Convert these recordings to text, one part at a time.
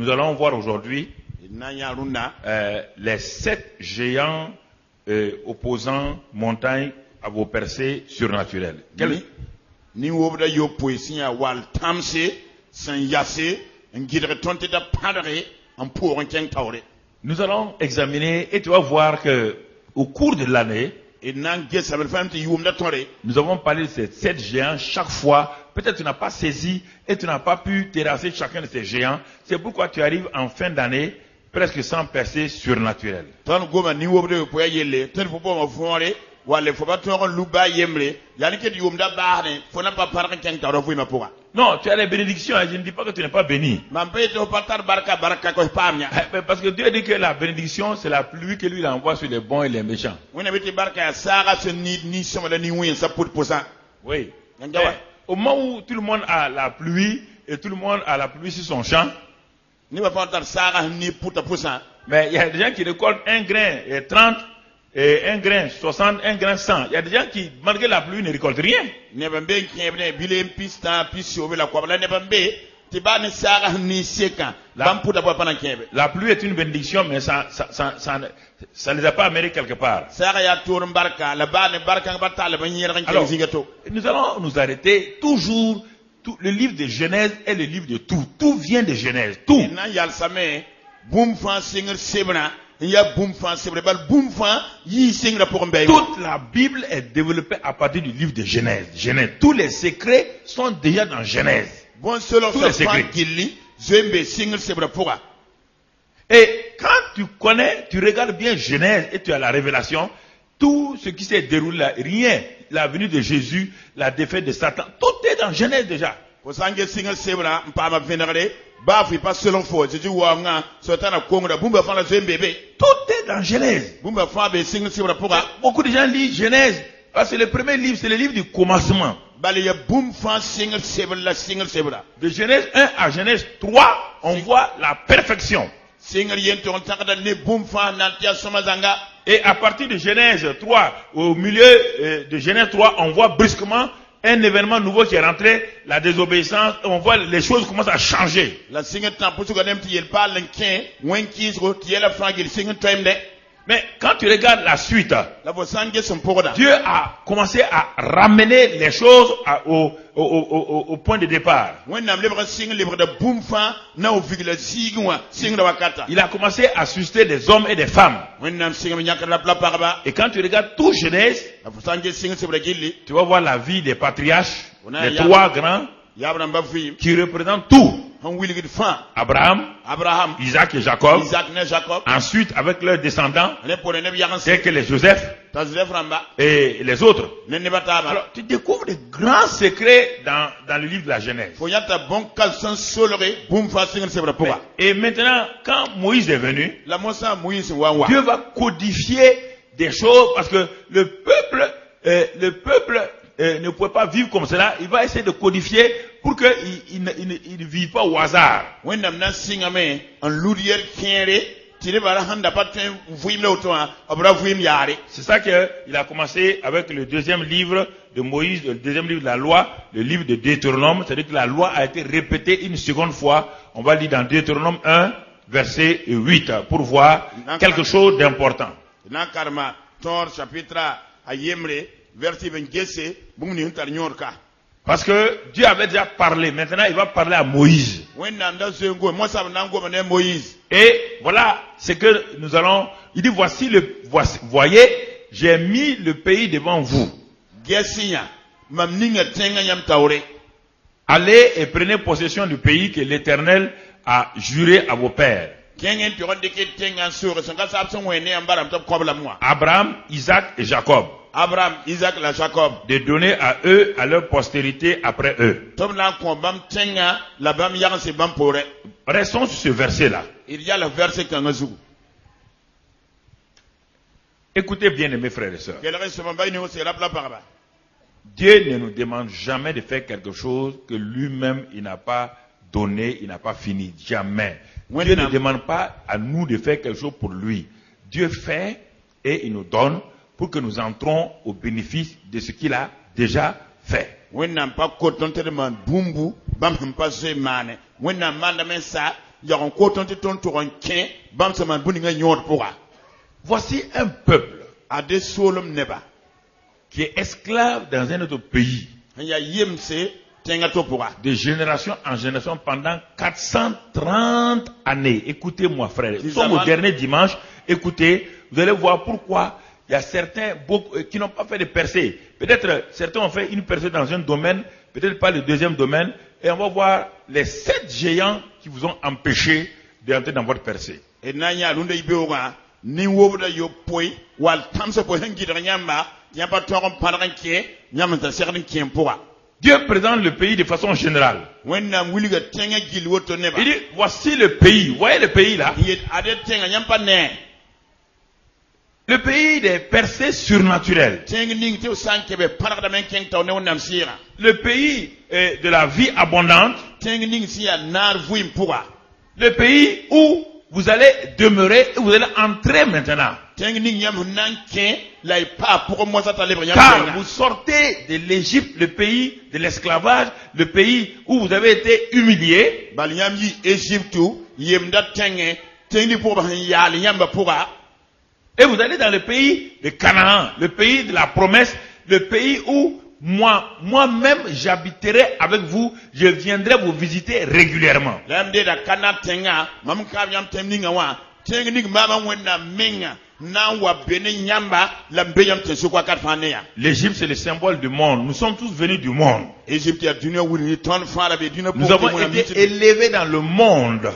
Nous allons voir aujourd'hui les 7 géants opposants montagnes à vos percées surnaturelles. Nous allons examiner et tu vas voir que au cours de l'année, nous avons parlé de ces 7 géants chaque fois. Peut-être tu n'as pas saisi et tu n'as pas pu terrasser chacun de ces géants. C'est pourquoi tu arrives en fin d'année presque sans percée surnaturelle. Non, tu as les bénédictions, je ne dis pas que tu n'es pas béni. Parce que Dieu dit que la bénédiction, c'est la pluie que lui il envoie sur les bons et les méchants. Oui. Au moment où tout le monde a la pluie, et tout le monde a la pluie sur son champ, mais il y a des gens qui récoltent un grain 30, et un grain 60, un grain 100. Il y a des gens qui, malgré la pluie, ne récoltent rien. La pluie est une bénédiction, mais ça ne les a pas amenés quelque part. Alors, nous allons nous arrêter toujours. Le livre de Genèse est le livre de tout. Tout vient de Genèse. Tout. Toute la Bible est développée à partir du livre de Genèse. Tous les secrets sont déjà dans Genèse. Tous les secrets. Et quand tu connais, tu regardes bien Genèse et tu as la révélation, tout ce qui s'est déroulé là, rien, la venue de Jésus, la défaite de Satan, tout est dans Genèse déjà. Tout est dans Genèse. Beaucoup de gens lisent Genèse parce que le premier livre, c'est le livre du commencement. De Genèse 1 à Genèse 3, on voit la perfection. Et à partir de Genèse 3, au milieu de Genèse 3, on voit brusquement un événement nouveau qui est rentré, la désobéissance, on voit les choses commencent à changer. Mais quand tu regardes la suite, Dieu a commencé à ramener les choses au point de départ. Il a commencé à susciter des hommes et des femmes. Et quand tu regardes tout Genèse, tu vas voir la vie des patriarches, les 3 grands, qui représentent tout. Abraham, Isaac et Jacob. Ensuite, avec leurs descendants, tels que les Joseph et les autres. Alors, tu découvres de grands secrets dans le livre de la Genèse. Et maintenant, quand Moïse est venu, Dieu va codifier des choses parce que le peuple ne pouvait pas vivre comme cela. Il va essayer de codifier pour qu'il ne vive pas au hasard. C'est ça qu'il a commencé avec le deuxième livre de Moïse, le deuxième livre de la loi, le livre de Deutéronome. C'est-à-dire que la loi a été répétée une seconde fois. On va lire dans Deutéronome 1, verset 8, pour voir quelque chose d'important. Parce que Dieu avait déjà parlé. Maintenant, il va parler à Moïse. Et voilà ce que nous allons. Il dit voyez, j'ai mis le pays devant vous. Allez et prenez possession du pays que l'Éternel a juré à vos pères. Abraham, Isaac et Jacob. De donner à eux, à leur postérité après eux. Restons sur ce verset-là. Écoutez bien, mes frères et sœurs. Dieu ne nous demande jamais de faire quelque chose que lui-même il n'a pas donné, il n'a pas fini. Jamais. Dieu ne demande pas à nous de faire quelque chose pour lui. Dieu fait et il nous donne pour que nous entrons au bénéfice de ce qu'il a déjà fait. yaron ko ton ti ton toron ken bam sama buninga nyot pourra. Voici un peuple Ade solom neba qui est esclave dans un autre pays. ya yemse tenga to pourra. De génération en génération pendant 430 années. Écoutez-moi, frère. Nous sommes au dernier dimanche. Écoutez, vous allez voir pourquoi il y a certains qui n'ont pas fait de percée. Peut-être certains ont fait une percée dans un domaine, peut-être pas le deuxième domaine. Et on va voir les 7 géants qui vous ont empêché d'entrer dans votre percée. Et nanya lunde ibeoga ni wobuda yo poi wal tamse po hengi de nyamba yamba toron paranke nyamanta serni kien pourra. Dieu présente le pays de façon générale. Il dit, voici le pays. Vous voyez le pays là? Le pays des percées surnaturelles. Le pays de la vie abondante. Le pays où vous allez demeurer et vous allez entrer maintenant. Car vous sortez de l'Égypte, le pays de l'esclavage, le pays où vous avez été humilié. Et vous allez dans le pays de Canaan, le pays de la promesse, le pays où moi-même j'habiterai avec vous, je viendrai vous visiter régulièrement. L'Égypte c'est le symbole du monde. Nous sommes tous venus du monde. Nous avons été élevés dans le monde.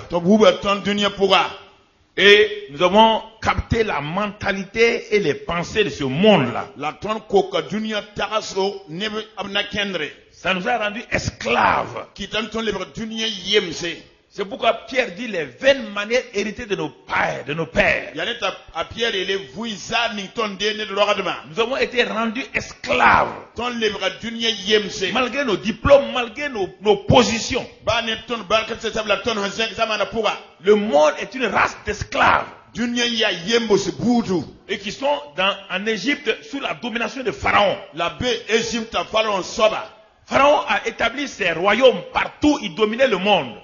Et nous avons capté la mentalité et les pensées de ce monde-là. Ça nous a rendus esclaves. C'est pourquoi Pierre dit les vaines manières héritées de nos pères. Nous avons été rendus esclaves. Malgré nos diplômes, malgré nos positions. Le monde est une race d'esclaves. Et qui sont en Égypte sous la domination de Pharaon. Pharaon a établi ses royaumes partout, il dominait le monde.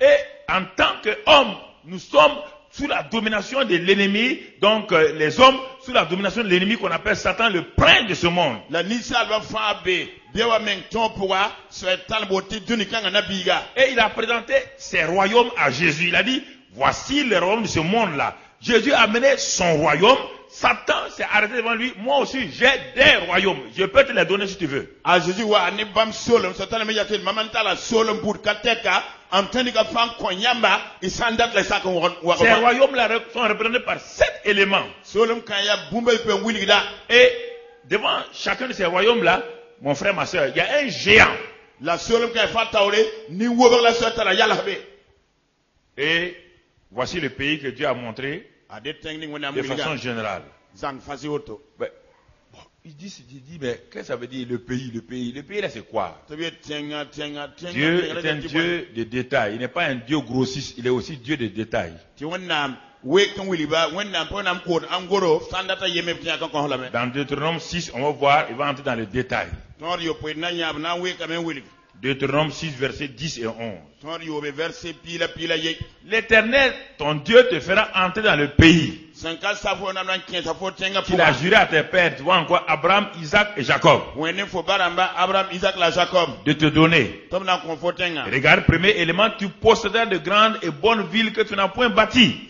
Et en tant qu'hommes, nous sommes sous la domination de l'ennemi, donc les hommes sous la domination de l'ennemi qu'on appelle Satan, le prince de ce monde. Et il a présenté ses royaumes à Jésus. Il a dit, voici les royaumes de ce monde-là. Jésus a mené son royaume. Satan s'est arrêté devant lui. Moi aussi, j'ai des royaumes. Je peux te les donner si tu veux. Ces royaumes-là sont représentés par 7 éléments. Et devant chacun de ces royaumes-là, mon frère, ma soeur, il y a un géant. Et voici le pays que Dieu a montré de façon générale. Ben, il dit, mais qu'est-ce que ça veut dire le pays? Le pays là c'est quoi? Dieu est un Dieu de détails. Il n'est pas un Dieu grossiste, il est aussi Dieu de détails. Dans Deutéronome 6, on va voir, il va entrer dans le détail. Deutéronome 6, versets 10 et 11. L'Éternel, ton Dieu, te fera entrer dans le pays qu'il a juré à tes pères, tu vois encore, Abraham, Isaac et Jacob, de te donner. Regarde, premier élément, tu posséderas de grandes et bonnes villes que tu n'as point bâties.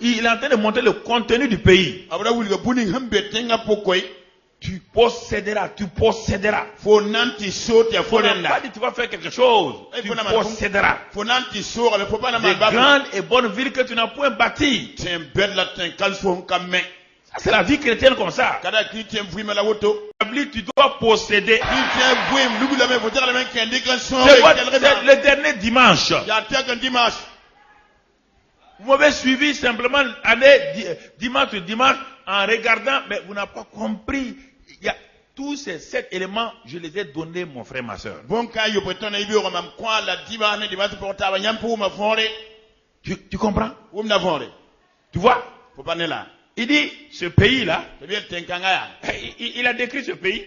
Il est en train de montrer le contenu du pays. Tu posséderas. Tu posséderas. Pas dit tu vas faire quelque chose. Tu posséderas. Des grandes et bonnes villes que tu n'as point bâties. Ça, c'est la vie chrétienne comme ça. Tu dois posséder. C'est le dernier dimanche. Vous m'avez suivi simplement aller dimanche en regardant, mais vous n'avez pas compris. Il y a tous ces 7 éléments, je les ai donnés, mon frère, ma soeur. Tu comprends? Tu vois? Il dit, ce pays-là, il a décrit ce pays.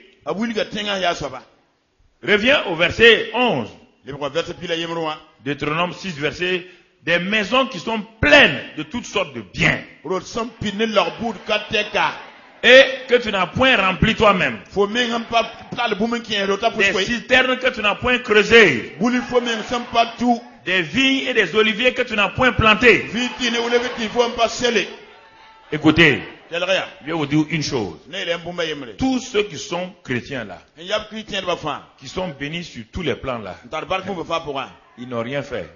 Reviens au verset 11. Deutéronome Deutéronome 6, verset. Des maisons qui sont pleines de toutes sortes de biens. Et que tu n'as point rempli toi-même. Des citernes que tu n'as point creusées. Des vignes et des oliviers que tu n'as point plantés. Écoutez, je vais vous dire une chose. Tous ceux qui sont chrétiens là, qui sont bénis sur tous les plans là, ils n'ont rien fait.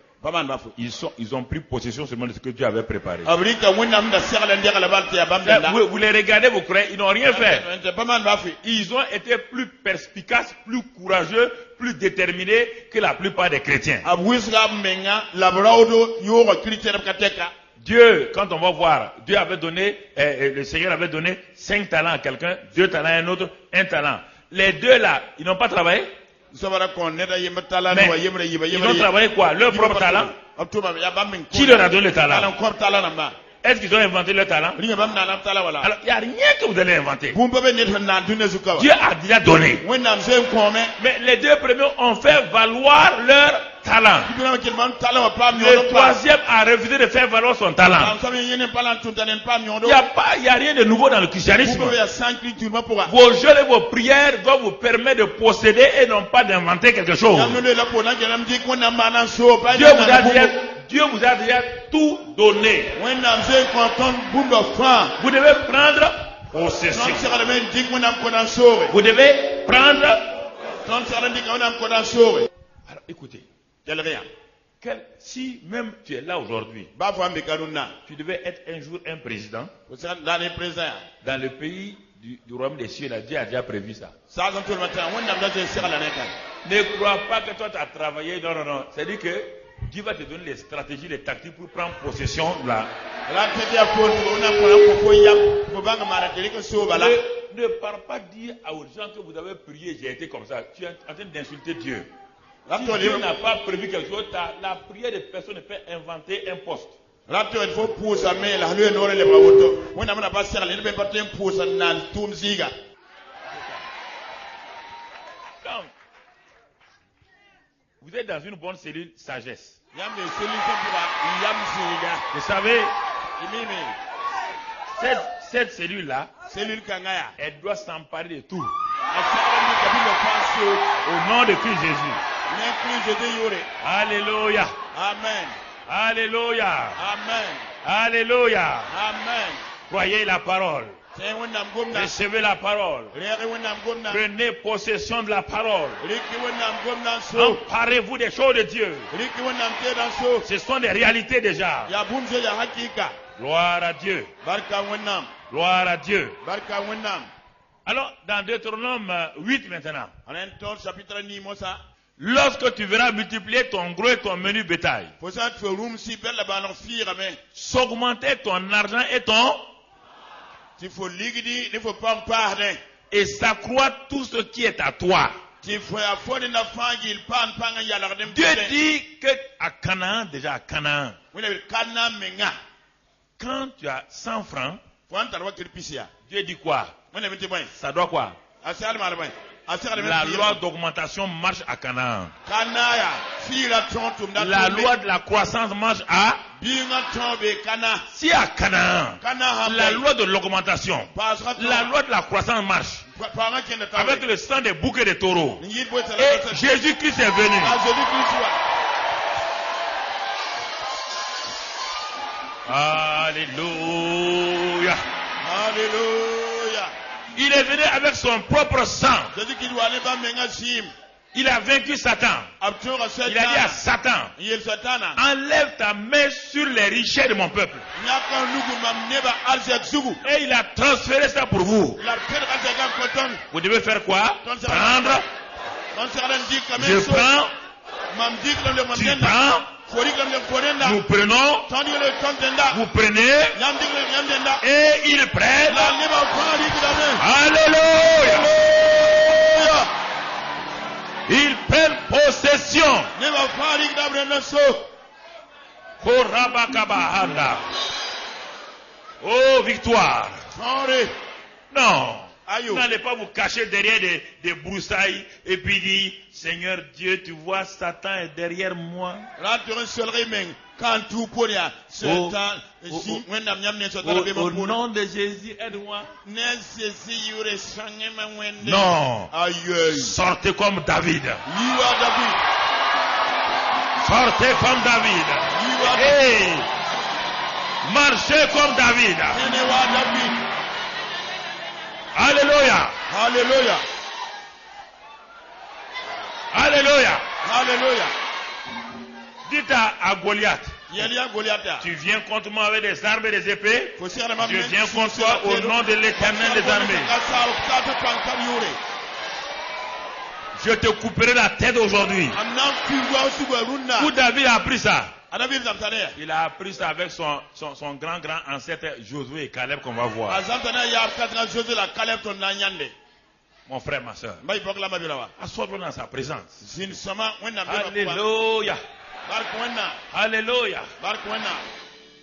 Ils ont pris possession seulement de ce que Dieu avait préparé. Vous les regardez, vous croyez, ils n'ont rien fait. Ils ont été plus perspicaces, plus courageux, plus déterminés que la plupart des chrétiens. Dieu, quand on va voir, Dieu avait donné, le Seigneur avait donné 5 talents à quelqu'un, 2 talents à un autre, 1 talent. Les deux là, ils n'ont pas travaillé. Mais ils ont travaillé quoi? Leur propre talent? Qui leur a donné le talent? Est-ce qu'ils ont inventé leur talent? Alors, il n'y a rien que vous allez inventer. Dieu a déjà donné. Mais les deux premiers ont fait valoir leur talent. Le troisième a refusé de faire valoir son talent. Il n'y a rien de nouveau dans le christianisme. Vos jeûnes et vos prières doivent vous permettre de posséder et non pas d'inventer quelque chose. Dieu vous a déjà tout donné. Vous devez prendre possession. Vous devez prendre. Alors écoutez. Si même tu es là aujourd'hui, tu devais être un jour un président. Dans le pays du royaume des cieux, là, Dieu a déjà prévu ça. Ne crois pas que toi tu as travaillé. Non, non, non. C'est-à-dire que Dieu va te donner les stratégies, les tactiques pour prendre possession de la. Ne parle pas dire aux gens que vous avez prié, j'ai été comme ça. Tu es en train d'insulter Dieu. Si Dieu n'a pas prévu quelque chose, la prière de personne ne peut inventer un poste. Vous êtes dans une bonne cellule sagesse. Vous savez, cette cellule-là, elle doit s'emparer de tout. Au nom de Christ Jésus. Alléluia. Amen. Alléluia. Amen. Alléluia. Amen. Croyez la parole. Recevez la parole. Prenez possession de la parole. Emparez-vous des choses de Dieu. Ce sont des réalités déjà. Gloire à Dieu. Gloire à Dieu. Alors, dans Deutéronome 8 maintenant. Lorsque tu verras multiplier ton gros et ton menu bétail, s'augmenter ton argent et ton... et s'accroître tout ce qui est à toi. Dieu dit qu'à Canaan, déjà à Canaan, quand tu as 100 francs, Dieu dit quoi? Ça doit quoi? La loi d'augmentation marche à Canaan. La loi de la croissance marche à... Si à Canaan, la loi de l'augmentation, la loi de la croissance marche, avec le sang des boucs et des taureaux, et Jésus-Christ est venu. Alléluia. Alléluia. Il est venu avec son propre sang. Il a vaincu Satan. Il a dit à Satan, enlève ta main sur les richesses de mon peuple. Et il a transféré ça pour vous. Vous devez faire quoi? Prendre. Je prends. Tu prends. Nous prenons. Vous prenez. Et ils prennent. Alléluia. Ils prennent possession. Oh, victoire. Non. N'allez pas vous cacher derrière des broussailles et puis dire, Seigneur Dieu, tu vois, Satan est derrière moi. Au nom de Jésus, aide-moi. Non. Sortez comme David. Sortez comme David. Hey. Marchez comme David. Alléluia. Alléluia. Alléluia. Alléluia. Dites à Goliath. Tu viens contre moi avec des armes et des épées. Je viens contre toi au nom de l'Éternel des armées. Je te couperai la tête aujourd'hui. Où David a appris ça? Il a appris ça avec son grand ancêtre Josué et Caleb qu'on va voir. Mon frère, ma soeur. Assois-toi dans sa présence. Alléluia. Alléluia.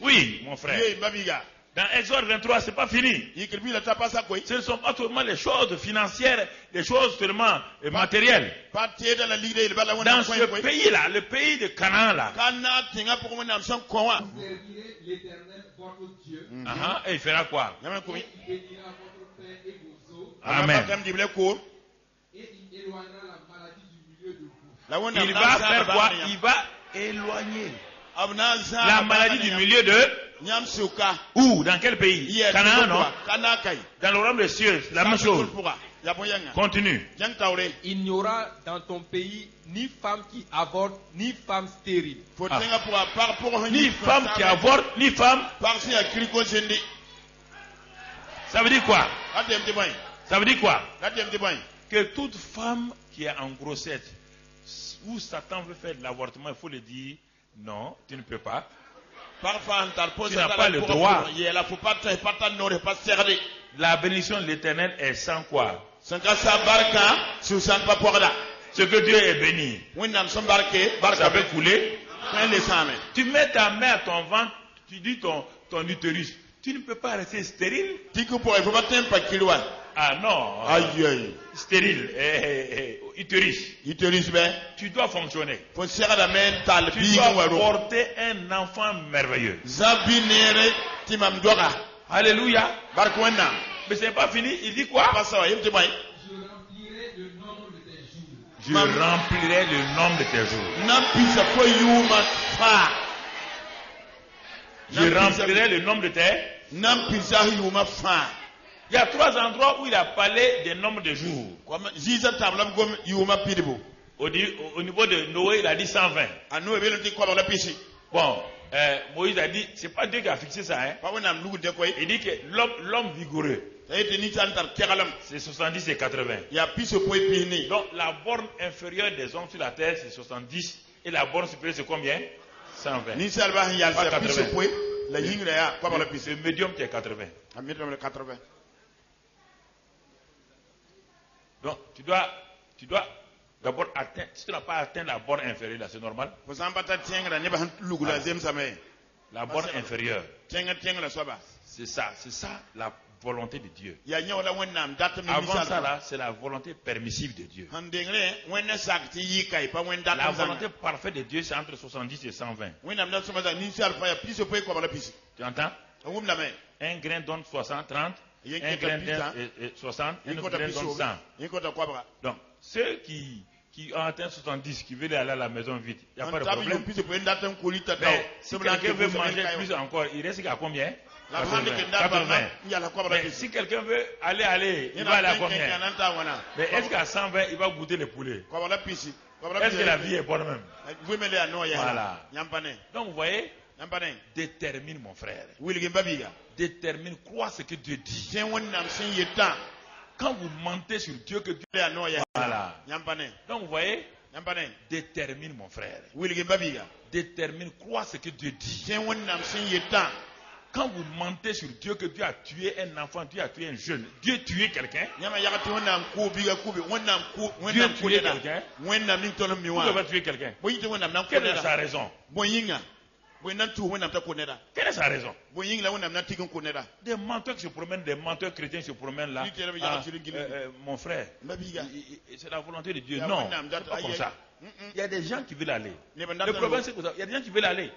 Oui, mon frère. Dans Exode 23, c'est pas fini. Ce ne sont pas seulement les choses financières, les choses seulement matérielles. Dans ce pays-là, le pays de Canaan là. Vous servirez l'Éternel votre Dieu. Et il fera quoi? Il bénira votre pain et vos eaux. Amen. Et il éloignera la maladie du milieu de vous. Il va faire quoi? Il va éloigner la maladie du milieu de... Où? Dans quel pays? Canaan, non? Dans le royaume des cieux, la même chose. Continue. Il n'y aura dans ton pays ni femme qui avorte, ni femme stérile. Ni femme qui avorte, ni femme. Ça veut dire quoi? Ça veut dire quoi? Que toute femme qui est en grossesse, où Satan veut faire de l'avortement, il faut lui dire non, tu ne peux pas. Tu n'as pas le droit. La bénédiction de l'Éternel est sans quoi? Ce que Dieu est béni, ça peut couler. Tu mets ta main à ton ventre, tu dis ton utérus. Tu ne peux pas rester stérile. Ah non. Stérile. Utérus. Tu dois fonctionner. Tu dois porter un enfant merveilleux. Alléluia. Mais ce n'est pas fini. Il dit quoi? Je remplirai le nombre de tes jours. Je remplirai le nombre de tes jours. Je remplirai le nombre de tes... Il y a 3 endroits où il a parlé des nombres de jours. Au niveau de Noé, il a dit 120. Bon, Moïse a dit, c'est pas Dieu qui a fixé ça. Hein? Il dit que l'homme vigoureux, c'est 70 et 80. Donc la borne inférieure des hommes sur la terre, c'est 70. Et la borne supérieure, c'est combien? 120. Pas 80. Le médium qui est 80. Donc tu dois d'abord atteindre. Si tu n'as pas atteint la borne inférieure, là, c'est normal. La borne inférieure. C'est ça la volonté de Dieu. Avant ça là, c'est la volonté permissive de Dieu. La volonté parfaite de Dieu, c'est entre 70 et 120. Tu entends? Un grain donne 60, 30. Un grain donne 60, un autre grain donne 100. Donc, ceux qui ont atteint 70, qui veulent aller à la maison vite, il n'y a pas de problème. Mais si quelqu'un veut manger plus encore, il reste à combien? 80. Mais si quelqu'un veut aller, il va aller à combien? Mais est-ce qu'à 120, il va goûter le poulet? Est-ce que la vie est bonne même? Voilà. Donc vous voyez, détermine mon frère. Détermine, crois ce que Dieu dit. Quand vous mentez sur Dieu, que Dieu... Voilà. Donc vous voyez, détermine mon frère. Détermine, crois ce que Dieu dit. Quand vous mentez sur Dieu, que Dieu a tué un enfant, Dieu a tué un jeune, Dieu tué quelqu'un. Dieu tué quelqu'un. Pourquoi va tuer quelqu'un? Quelle est sa raison? Quelle est sa raison? Des Des menteurs qui se promènent, des menteurs chrétiens se promènent là. Mon frère, c'est la volonté de Dieu. Non, c'est pas comme ça. Il y a des gens qui veulent aller. Le problème, c'est que il y a des gens qui veulent aller.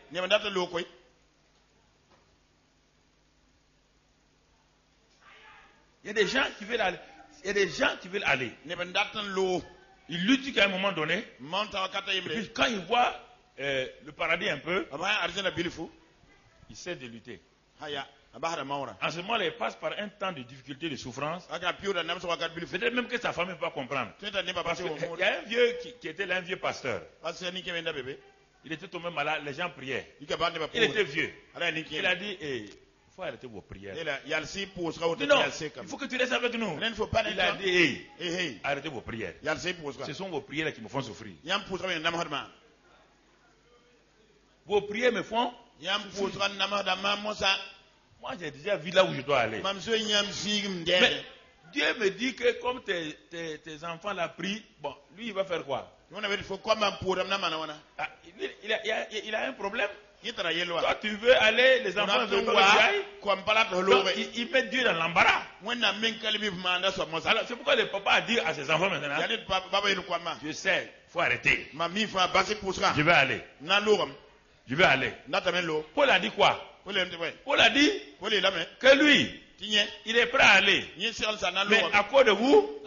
Il y a des gens qui veulent aller. Il y a des gens qui veulent aller. Ils luttent qu'à un moment donné. Et puis quand ils voient le paradis un peu, ils cessent de lutter. En ce moment, il passe par un temps de difficulté, de souffrance. Peut-être même que sa femme ne peut pas comprendre. Parce qu'il y a un vieux qui était là, un vieux pasteur. Il était tombé malade, les gens priaient. Il était vieux. Il a dit, il faut arrêter vos prières. Non, il faut que tu restes avec nous. Il a dit, arrêtez vos prières. Ce sont vos prières qui me font souffrir. Vos prières me font souffrir. Moi, j'ai déjà vu là où je dois aller. Mais Dieu me dit que comme tes enfants l'ont pris, bon, lui, il va faire quoi? Il a un problème. Toi, tu veux aller, les enfants veulent pas que tu ailles. Il met Dieu dans l'embarras. Alors, c'est pourquoi le papa a dit à ses enfants maintenant, je sais, il faut arrêter. Je vais aller. Je vais aller. Paul a dit quoi? Paul a dit que lui, il est prêt à aller. Mais à cause de vous,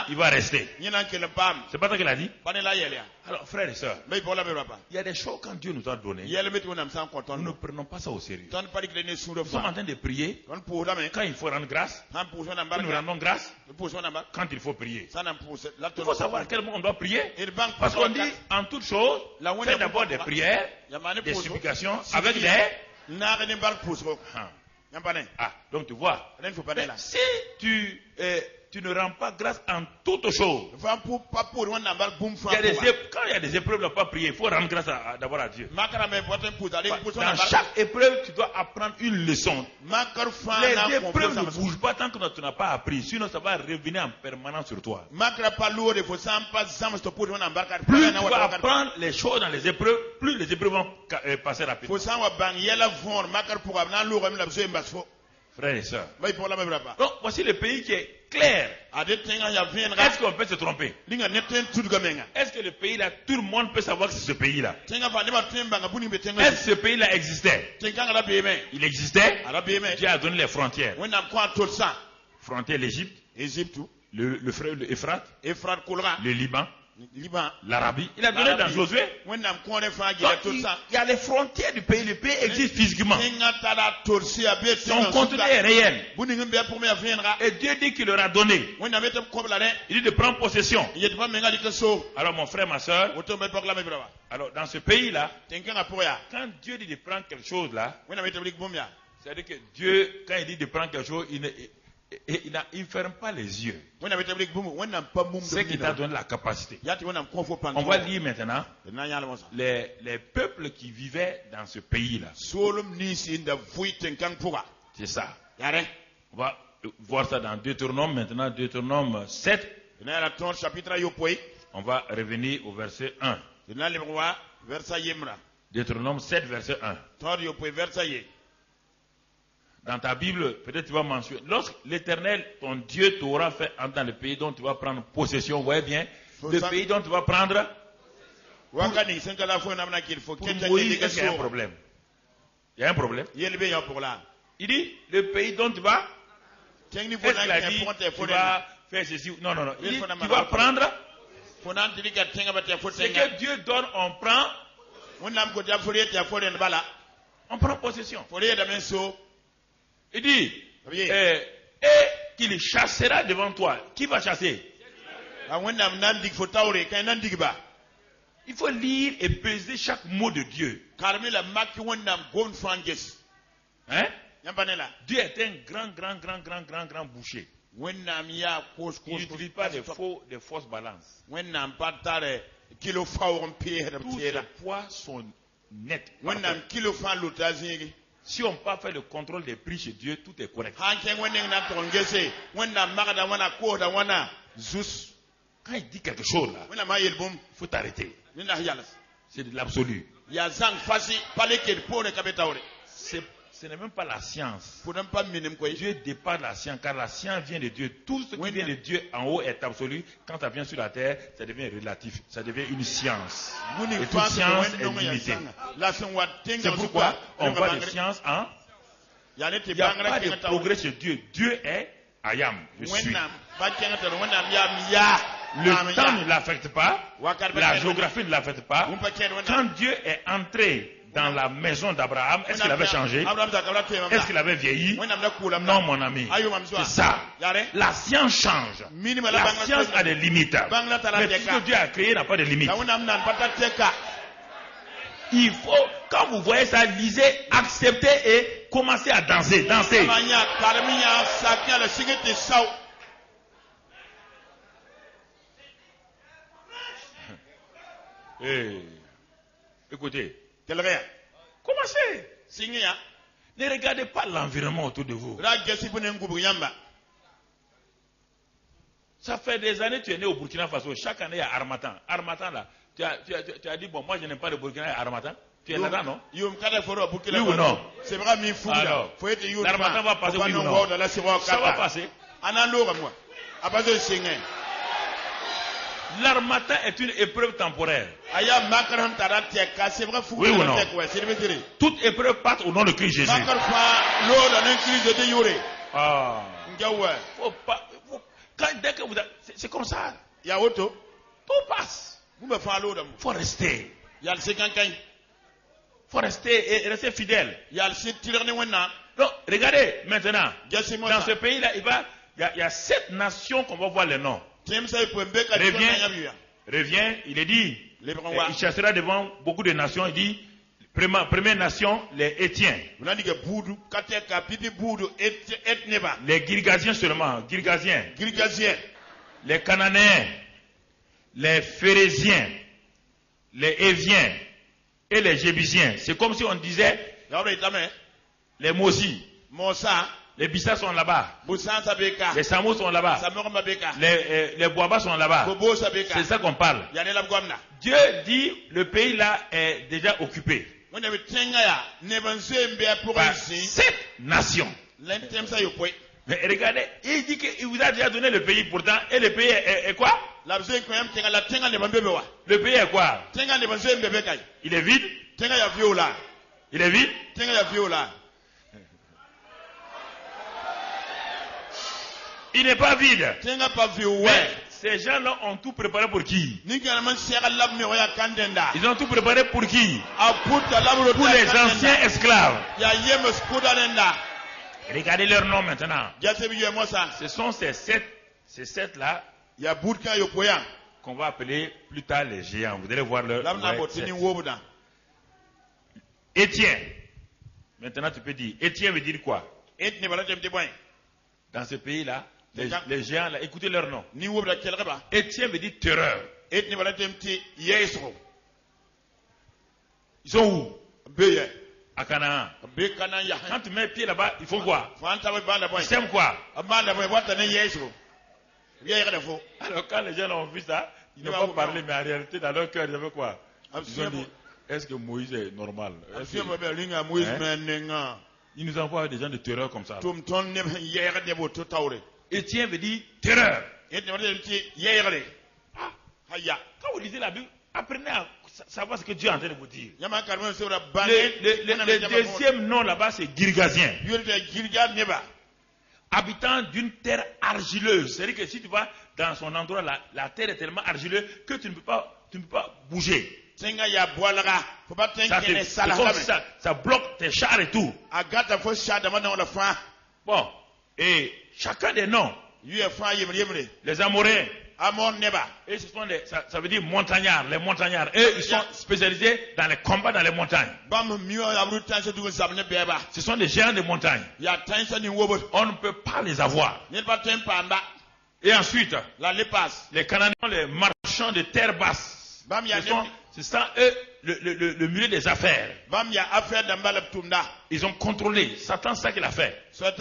il va rester. C'est pas ça qu'il a dit? Alors, frères et sœurs, il y a des choses quand Dieu nous a donné, nous ne prenons pas ça au sérieux. Nous sommes en train de prier. Quand il faut rendre grâce, nous rendons grâce. Quand il faut prier, il faut savoir à quel moment on doit prier. Parce qu'on dit, en toute chose, faites d'abord des prières, des supplications, avec des... donc tu vois, mais si tu ne rends pas grâce en toutes choses, quand il y a des épreuves, il ne faut pas prier, il faut rendre grâce d'abord à Dieu. Dans chaque épreuve, tu dois apprendre une leçon. Les épreuves ne bougent pas tant que tu n'as pas appris, sinon ça va revenir en permanence sur toi. Plus tu vas apprendre les choses dans les épreuves, plus les épreuves vont passer rapidement. Frères et sœurs. Donc voici le pays qui est clair. Est-ce qu'on peut se tromper? Est-ce que le pays là, tout le monde peut savoir que c'est ce pays là? Est-ce que ce pays là existait? Il existait. Dieu a donné les frontières. Frontière l'Égypte, le frère l'Euphrate, le Liban, l'Arabie. Il a donné dans Josué. Donc, il y a les frontières du pays. Le pays existe physiquement. Son contenu est réel. Et Dieu dit qu'il leur a donné. Il dit de prendre possession. Alors mon frère, ma soeur, alors dans ce pays-là, quand Dieu dit de prendre quelque chose là, c'est-à-dire que Dieu, quand il dit de prendre quelque chose, il ne ferme pas les yeux. C'est qu'il t'a donné la capacité. On va lire maintenant les peuples qui vivaient dans ce pays-là. C'est ça. On va voir ça dans Deutéronome maintenant, Deutéronome 7. On va revenir au verset 1. Deutéronome 7, verset 1. Dans ta Bible, peut-être tu vas mentionner. Lorsque l'Éternel, ton Dieu, t'aura fait entrer dans le pays dont tu vas prendre possession, vous voyez bien, le pays dont tu vas prendre. Pour Moïse, est-ce qu'il y a un problème? Il y a un problème. Il dit, le pays dont tu vas. Est-ce qu'il a dit, tu vas faire ceci? Non. Il dit, tu vas prendre. Ce que Dieu donne, on prend. On prend possession. Il dit, et qu'il chassera devant toi. Qui va chasser? Il faut lire et peser chaque mot de Dieu. Hein? Dieu est un grand boucher. Il n'utilise pas des fausses balances. Tous les poids sont nets. Si on peut faire le contrôle des prix chez Dieu, tout est correct. Quand il dit quelque chose là, il faut t'arrêter. C'est de l'absolu. ya zang fasi pale ke pour le kabetaore. Ce n'est même pas la science. Pour ne pas minem quoi. Dieu dépasse la science, car la science vient de Dieu. Tout ce qui vient de Dieu en haut est absolu. Quand ça vient sur la terre, ça devient relatif. Ça devient une science. Et toute science est limitée. C'est pourquoi on parle de science en... Il n'y a pas de progrès chez Dieu. Dieu est Ayam. Je suis. Le temps ne l'affecte pas. La géographie ne l'affecte pas. Quand Dieu est entré dans la maison d'Abraham, est-ce qu'il avait changé? Est-ce qu'il avait vieilli? Non, mon ami. C'est ça. La science change. La science a des limites. Mais tout ce que Dieu a créé n'a pas de limites. Il faut, quand vous voyez ça, lisez, acceptez et commencez à danser. Danser. Écoutez. Commencez. Ne regardez pas l'environnement autour de vous. Ça fait des années que tu es né au Burkina Faso. Chaque année, il y a Harmattan. Harmattan, là. Tu as dit, bon, moi, je n'aime pas le Burkina, il y a Harmattan. Tu es là-dedans, non? Oui ou non? C'est vrai, mais il faut. L'Harmattan va passer, oui ou non? Ça va passer. L'Harmattan est une épreuve temporaire. Oui ou non? Toute épreuve passe au nom de Christ Jésus. Faut pas, dès que vous c'est comme ça. Tout passe. Faut rester. Faut rester et rester fidèle. Donc, regardez maintenant. Dans ce pays-là, il y a 7 nations qu'on va voir les noms. Revient, il est dit, il chassera devant beaucoup de nations, il dit, première nation, les Étiens. Les Girgasiens seulement, Girgasiens. Les Cananéens, les Phérésiens, les Éviens et les Jébusiens. C'est comme si on disait, les Mosi. Les Bissa sont là-bas. Les Samo sont là-bas. Les Boaba sont là-bas. C'est ça qu'on parle. Dieu dit le pays là est déjà occupé par 7 nations. Mais regardez, il dit qu'il vous a déjà donné le pays pourtant. Et le pays est quoi? Le pays est quoi? Il est vide. Il est vide. Il n'est pas vide. Mais ces gens-là ont tout préparé pour qui? Ils ont tout préparé pour qui? Pour les anciens esclaves. Regardez leur nom maintenant. Ce sont ces 7 là qu'on va appeler plus tard les géants. Vous allez voir leur Étienne. Maintenant tu peux dire, Étienne veut dire quoi? Dans ce pays-là, les géants là, écoutez leur nom. Étienne veut dire terreur. Ils sont où? À Canaan. Quand tu mets pied là-bas, il faut quoi? Ils s'aiment quoi? Alors quand les gens ont vu ça, ils n'ont pas parlé, mais en réalité dans leur cœur ils avaient quoi? Ils ont dit, est-ce que Moïse est normal? Il nous envoie des gens de terreur comme ça. Étienne veut dire terreur. Quand vous lisez la Bible, apprenez à savoir ce que Dieu est en train de vous dire. Le deuxième nom là-bas, c'est Girgasien. Habitant d'une terre argileuse. C'est-à-dire que si tu vas dans son endroit, la terre est tellement argileuse que tu ne peux pas bouger. Ça bloque tes chars et tout. Bon, et chacun des noms, les Amoréens, et ce sont ça veut dire montagnards, les montagnards. Eux, ils sont spécialisés dans les combats dans les montagnes. Ce sont des géants de montagne. On ne peut pas les avoir. Et ensuite, les Cananéens, les marchands de terre basse. C'est ça, eux, le milieu des affaires. Ils ont contrôlé. Satan, c'est ça qu'il a fait. C'est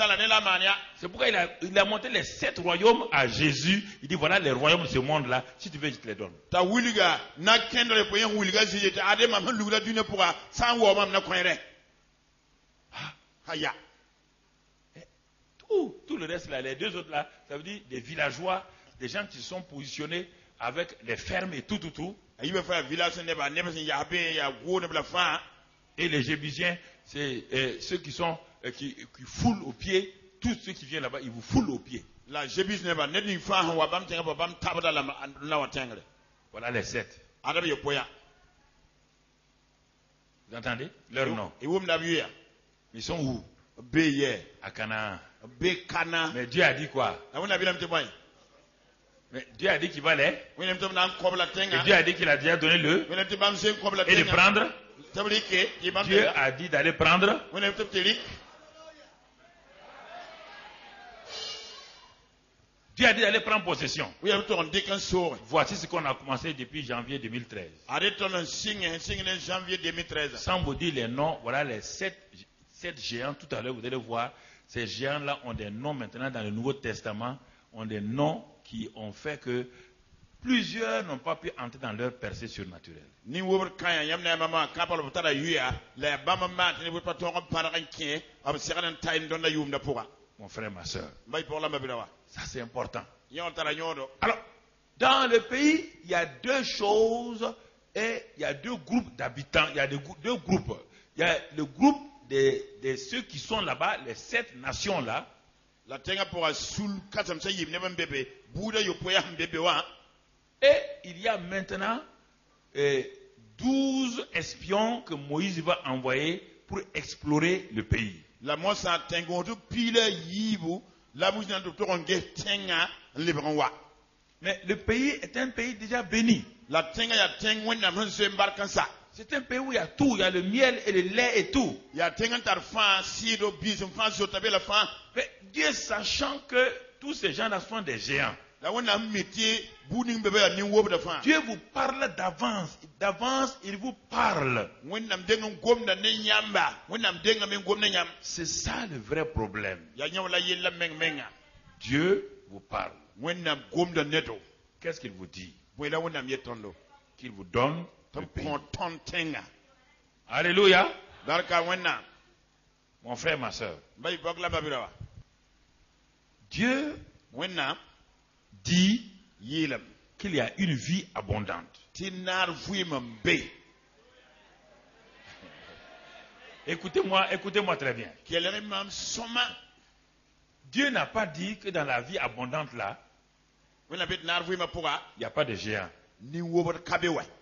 pourquoi il a monté les 7 royaumes à Jésus. Il dit voilà les royaumes de ce monde-là. Si tu veux, je te les donne. Tout le reste là, les 2 autres là, ça veut dire des villageois, des gens qui se sont positionnés avec des fermes et tout. Et les Jébusiens, c'est ceux qui sont qui foulent aux pieds. Tous ceux qui viennent là-bas, ils vous foulent aux pieds. Voilà les 7. Vous entendez leur nom? Ils sont où? À Canaan. Mais Dieu a dit quoi? Mais Dieu a dit qu'il va les. Et Dieu a dit qu'il a déjà donné le. Et de prendre. Dieu a dit d'aller prendre. Dieu a dit d'aller prendre possession. Voici ce qu'on a commencé depuis janvier 2013. Sans vous dire les noms, voilà les 7 géants. Tout à l'heure, vous allez voir, ces géants-là ont des noms maintenant dans le Nouveau Testament, ont des noms qui ont fait que plusieurs n'ont pas pu entrer dans leur percée surnaturelle. Mon frère, ma soeur, ça c'est important. Alors, dans le pays, il y a 2 choses et il y a 2 groupes d'habitants. Il y a 2 groupes. Il y a le groupe de ceux qui sont là-bas, les 7 nations-là. Et il y a maintenant 12 espions que Moïse va envoyer pour explorer le pays. Mais le pays est un pays déjà béni. C'est un pays où il y a tout, il y a le miel et le lait et tout. Mais Dieu sachant que tous ces gens-là sont des géants, Dieu vous parle d'avance. D'avance, il vous parle. C'est ça le vrai problème. Dieu vous parle. Qu'est-ce qu'il vous dit? Qu'il vous donne le pays. Alléluia. Mon frère, ma soeur. Dieu dit qu'il y a une vie abondante. Écoutez-moi très bien. Dieu n'a pas dit que dans la vie abondante là, il n'y a pas de géants.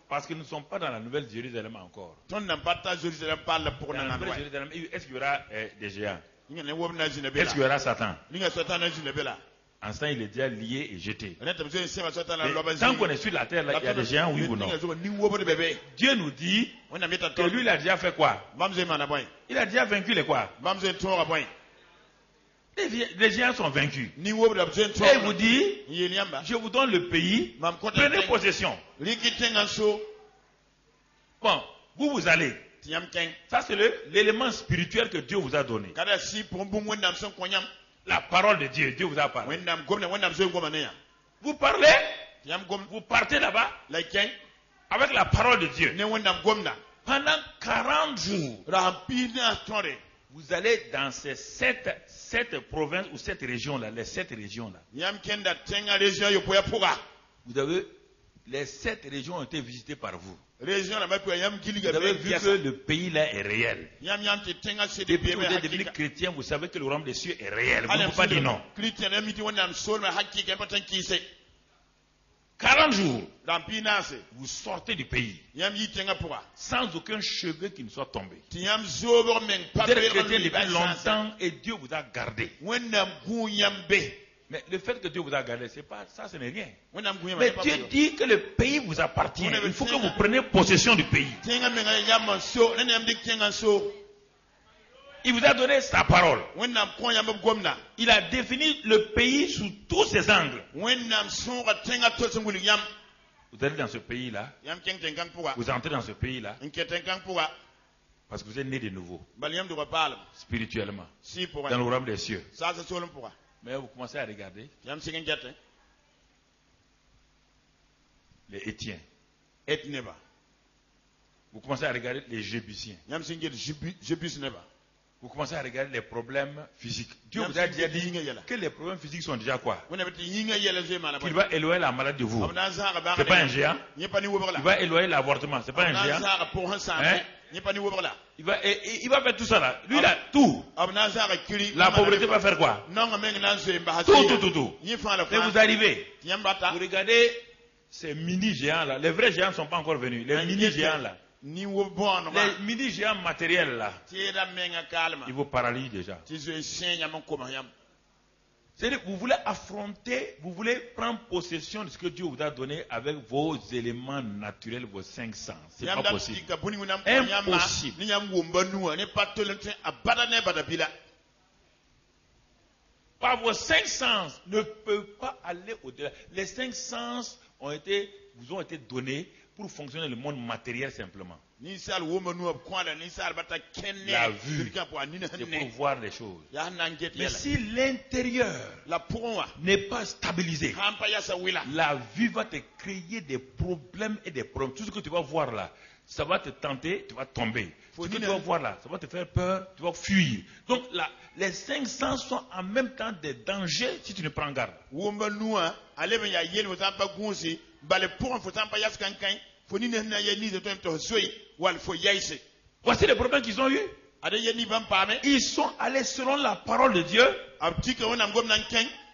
Parce que nous ne sommes pas dans la Nouvelle Jérusalem encore. Dans la Nouvelle Jérusalem, est-ce qu'il y aura des géants? Est-ce qu'il y aura Satan? En ce temps, il est déjà lié et jeté. Mais tant qu'on est sur la terre, là, il y a des géants, oui ou non? Dieu nous dit que lui, il a déjà fait quoi? Il a déjà vaincu les quoi? Les géants sont vaincus. Et il vous dit, je vous donne le pays, prenez possession. Bon, vous allez. Ça, c'est l'élément spirituel que Dieu vous a donné. La parole de Dieu, Dieu vous a parlé. Vous parlez, vous partez là-bas avec la parole de Dieu. Pendant 40 jours, vous allez dans ces 7 provinces ou 7 régions-là, les 7 régions-là. Vous avez, les 7 régions ont été visitées par vous. Vous avez vu que le pays-là est réel. Depuis que vous êtes devenu chrétien, vous savez que le royaume des cieux est réel. Vous ne pouvez pas dire non. 40 jours, vous sortez du pays sans aucun cheveu qui ne soit tombé. Vous êtes chrétien depuis longtemps et Dieu vous a gardé. Mais le fait que Dieu vous a gardé, c'est pas ça, ce n'est rien. Mais Dieu dit que le pays vous appartient. Il faut que vous preniez possession du pays. Il vous a donné sa parole. Il a défini le pays sous tous ses angles. Vous allez dans ce pays-là, vous entrez dans ce pays-là, parce que vous êtes né de nouveau, spirituellement, dans le royaume des cieux. Mais vous commencez à regarder les Étiens. Vous commencez à regarder les Jébusiens. Vous commencez à regarder les problèmes physiques. Dieu vous a déjà dit que les problèmes physiques sont déjà quoi? Qu'il va éloigner la maladie de vous. C'est pas un géant. Il va éloigner l'avortement. C'est pas un géant. Hein? Il va faire tout ça là. Lui là, tout. La pauvreté va faire quoi? Tout. Et vous arrivez. Vous regardez ces mini-géants là. Les vrais géants ne sont pas encore venus. Les mini-géants là. Les mini-géants matériels là, ils vous paralysent déjà. C'est-à-dire, vous voulez affronter, vous voulez prendre possession de ce que Dieu vous a donné avec vos éléments naturels, vos 5 sens. C'est pas possible. Impossible. Par vos 5 sens ne peuvent pas aller au-delà. Les 5 sens vous ont été donnés pour fonctionner le monde matériel simplement. La vue, c'est pour voir les choses. Mais si l'intérieur n'est pas stabilisé, la vue va te créer des problèmes et des problèmes. Tout ce que tu vas voir là, ça va te tenter, tu vas tomber. Ce que tu vas voir là, ça va te faire peur, tu vas fuir. Donc les 5 sens sont en même temps des dangers si tu ne prends garde. Voici les problèmes qu'ils ont eu. Ils sont allés selon la parole de Dieu.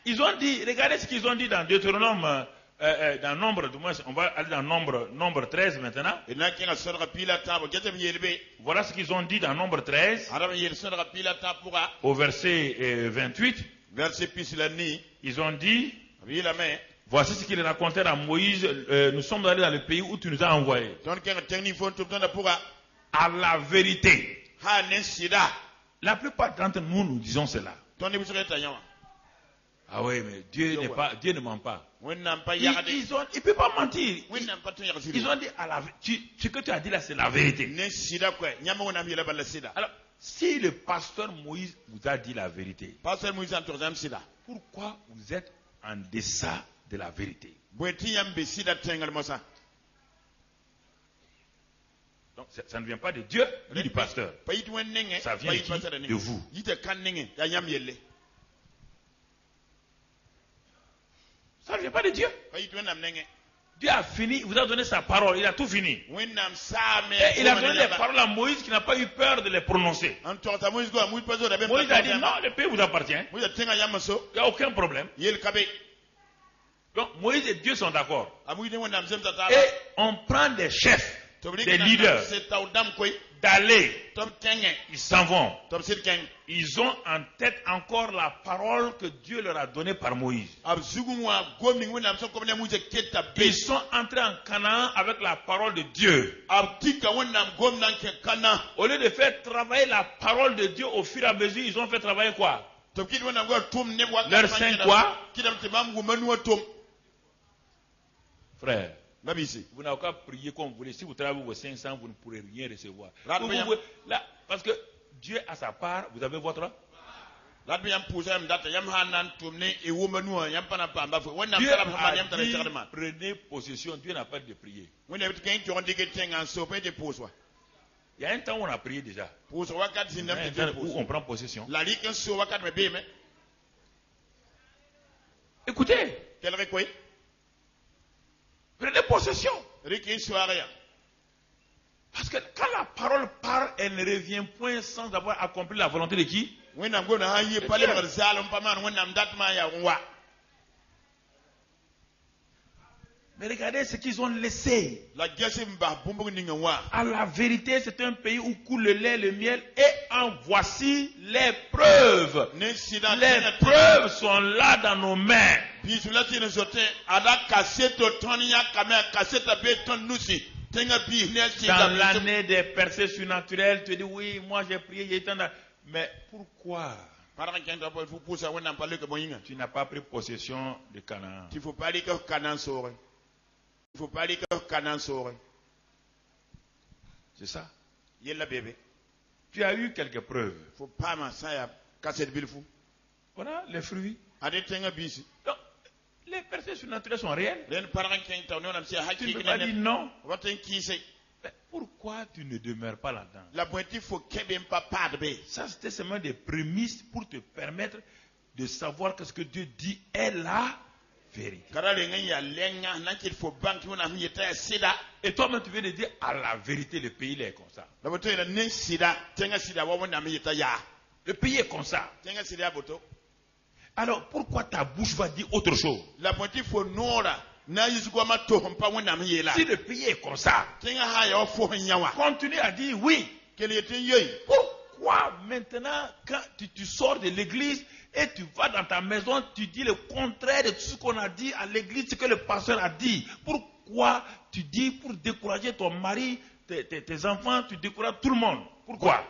Ils ont dit, regardez ce qu'ils ont dit dans Deutéronome, dans Nombre, du moins, on va aller dans Nombre 13 maintenant. Voilà ce qu'ils ont dit dans Nombre 13, au verset 28. Ils ont dit, voici ce qu'il racontait à Moïse, nous sommes allés dans le pays où tu nous as envoyés. À la vérité. La plupart d'entre nous, nous disons cela. Ah oui, mais Dieu ne ment pas. Il ne peut pas mentir. Ils ont dit, ce que tu as dit là, c'est la vérité. Alors, si le pasteur Moïse vous a dit la vérité, pourquoi vous êtes en deçà de la vérité? Donc ça ne vient pas de Dieu ni du pasteur. Ça vient de vous. Ça ne vient pas de Dieu. Dieu a fini, il vous a donné sa parole, il a tout fini. Et il a donné les paroles à Moïse qui n'a pas eu peur de les prononcer. Moïse a dit non, le pays vous appartient. Il n'y a aucun problème. Donc Moïse et Dieu sont d'accord. Et on prend des chefs, des leaders, d'aller. Ils s'en vont. Ils ont en tête encore la parole que Dieu leur a donnée par Moïse. Ils sont entrés en Canaan avec la parole de Dieu. Au lieu de faire travailler la parole de Dieu au fur et à mesure, ils ont fait travailler quoi? Leurs 5 quoi? Frère, vous n'avez qu'à prier comme vous voulez. Si vous travaillez vos 500, vous ne pourrez rien recevoir. Parce que Dieu a sa part, vous avez votre. Dieu a dit, prenez possession. Dieu n'a pas de prier. Il y a un temps où on a prié déjà. Il y a un temps où on prend possession. Écoutez. Prenez possession. Parce que quand la parole part, elle ne revient point sans avoir accompli la volonté de qui? Mais regardez ce qu'ils ont laissé. À la vérité, c'est un pays où coule le lait, le miel. Et en voici les preuves. Les preuves sont là dans nos mains. Dans l'année des percées surnaturelles, tu dis oui, moi j'ai prié, j'ai éteint. Mais pourquoi tu n'as pas pris possession de Canaan? Il faut pas aller que Canaan sort. C'est ça. Il est là bébé. Tu as eu quelques preuves. Il faut pas m'asseoir à casser le bilfou. Voilà les fruits. Donc, les personnes surnaturelles sont réelles. Tu Tu ne peux pas dire non. Mais pourquoi tu ne demeures pas là-dedans? Ça, c'était seulement des prémices pour te permettre de savoir que ce que Dieu dit est la vérité. Et toi-même, tu viens de dire à la vérité, le pays est comme ça. Le pays est comme ça. Alors, pourquoi ta bouche va dire autre chose? Si le pays est comme ça, continue à dire oui. Pourquoi maintenant, quand tu sors de l'église et tu vas dans ta maison, tu dis le contraire de tout ce qu'on a dit à l'église, ce que le pasteur a dit? Pourquoi tu dis pour décourager ton mari, tes enfants, tu décourages tout le monde? Pourquoi?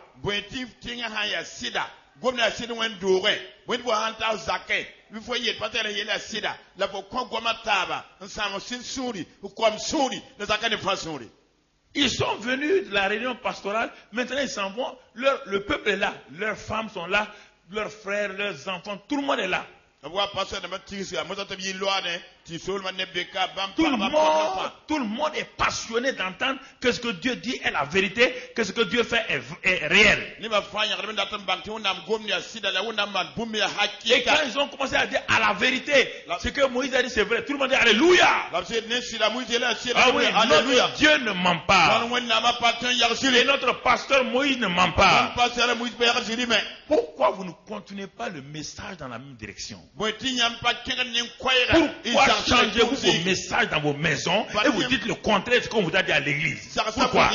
Ils sont venus de la réunion pastorale, maintenant ils s'en vont, le peuple est là, leurs femmes sont là, leurs frères, leurs enfants, tout le monde est là. Tout le monde est passionné d'entendre que ce que Dieu dit est la vérité, que ce que Dieu fait est réel. Et quand ils ont commencé à dire à la vérité, ce que Moïse a dit c'est vrai, tout le monde dit Alléluia. Ah oui, notre Dieu ne ment pas. Et notre pasteur Moïse ne ment pas. Pourquoi vous ne continuez pas le message dans la même direction? Pourquoi changez-vous vos messages dans vos maisons et vous dites le contraire de ce qu'on vous a dit à l'église? Pourquoi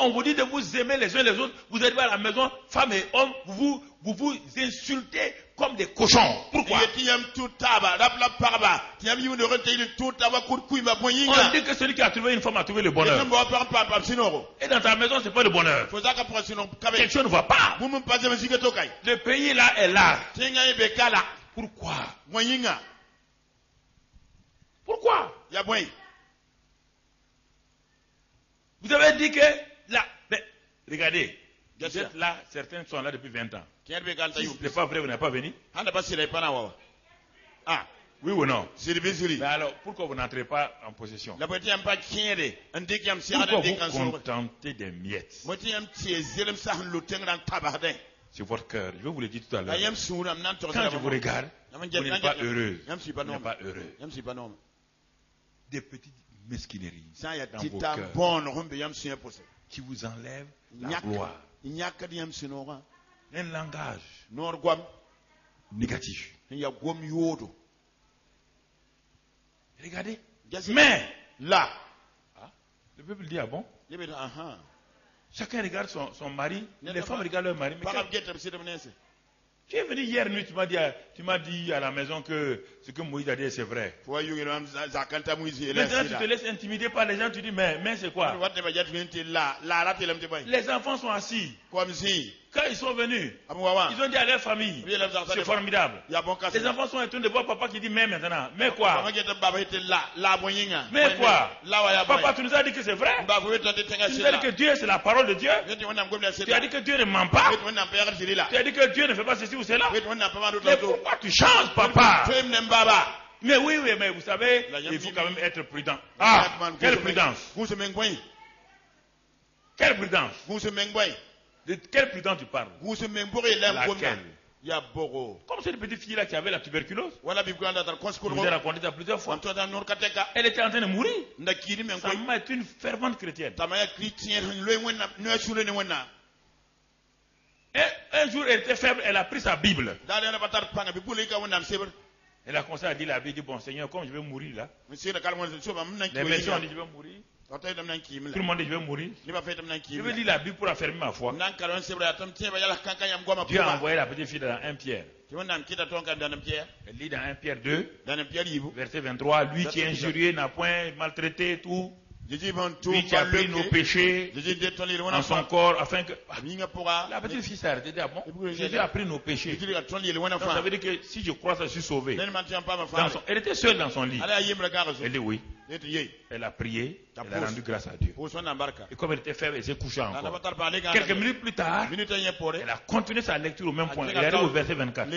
on vous dit de vous aimer les uns les autres, vous êtes à la maison, femmes et hommes, vous vous insultez comme des cochons? Pourquoi? On dit que celui qui a trouvé une femme a trouvé le bonheur. Et dans ta maison, c'est pas le bonheur. Quelque chose ne va pas. Le pays là est là. Pourquoi? Pourquoi? Vous avez dit que là, mais regardez, vous êtes là, certains sont là depuis 20 ans. Si ce n'est pas vrai, vous n'êtes pas venu? Oui ou non? Mais alors, pourquoi vous n'entrez pas en possession? Pourquoi vous contentez des miettes? C'est votre cœur. Je vais vous le dire tout à l'heure. Quand je vous regarde, vous n'êtes pas heureux. Vous n'êtes pas heureux. Des petites mesquineries dans vos cœurs qui vous enlèvent la gloire. Un langage négatif. Regardez. Mais là, le peuple dit ah bon? Chacun regarde son mari. Les femmes regardent leur mari. Tu es venu hier nuit, tu m'as dit à la maison que ce que Moïse a dit c'est vrai. Maintenant tu te laisses intimider par les gens, tu dis mais c'est quoi? Les enfants sont assis. Quand ils sont venus, ils ont dit à leur famille, c'est formidable. Les enfants sont étonnés de voir papa qui dit mais maintenant. Mais quoi? Mais quoi? Papa, tu nous as dit que c'est vrai. Tu nous as dit que Dieu c'est la parole de Dieu. Tu as dit que Dieu ne ment pas. Tu as dit que Dieu ne fait pas ceci ou cela. Mais pourquoi tu changes, papa? Mais oui, mais vous savez, il faut quand même être prudent. Ah, quelle prudence? Quelle prudence? De quelle prudence tu parles? Laquelle? Comme cette petite fille là qui avait la tuberculose. Je vous ai raconté ça plusieurs fois. Elle était en train de mourir. Sa maman est une fervente chrétienne. Et un jour elle était faible, elle a pris sa Bible. Elle a commencé à dire la Bible, dit bon Seigneur, comme je vais mourir là. Les médecins ont dit je vais mourir. Tout le monde dit je vais mourir. Je vais lire la Bible pour affermir ma foi. Dieu a envoyé la petite fille dans 1 Pierre. Elle lit dans 1 Pierre 2, verset 23. Lui qui est injurié n'a point maltraité tout. Lui qui a pris nos péchés en son corps afin que... La petite fille s'est arrêtée. Elle dit, ah bon, Jésus a pris nos péchés. Donc, ça veut dire que si je crois ça, je suis sauvé. Elle était seule dans son lit. Elle dit oui. Elle a prié. Elle a rendu grâce à Dieu. Et comme elle était faible, elle s'est couchée encore. Quelques minutes plus tard, elle a continué sa lecture au même point. Elle arrive au verset 24.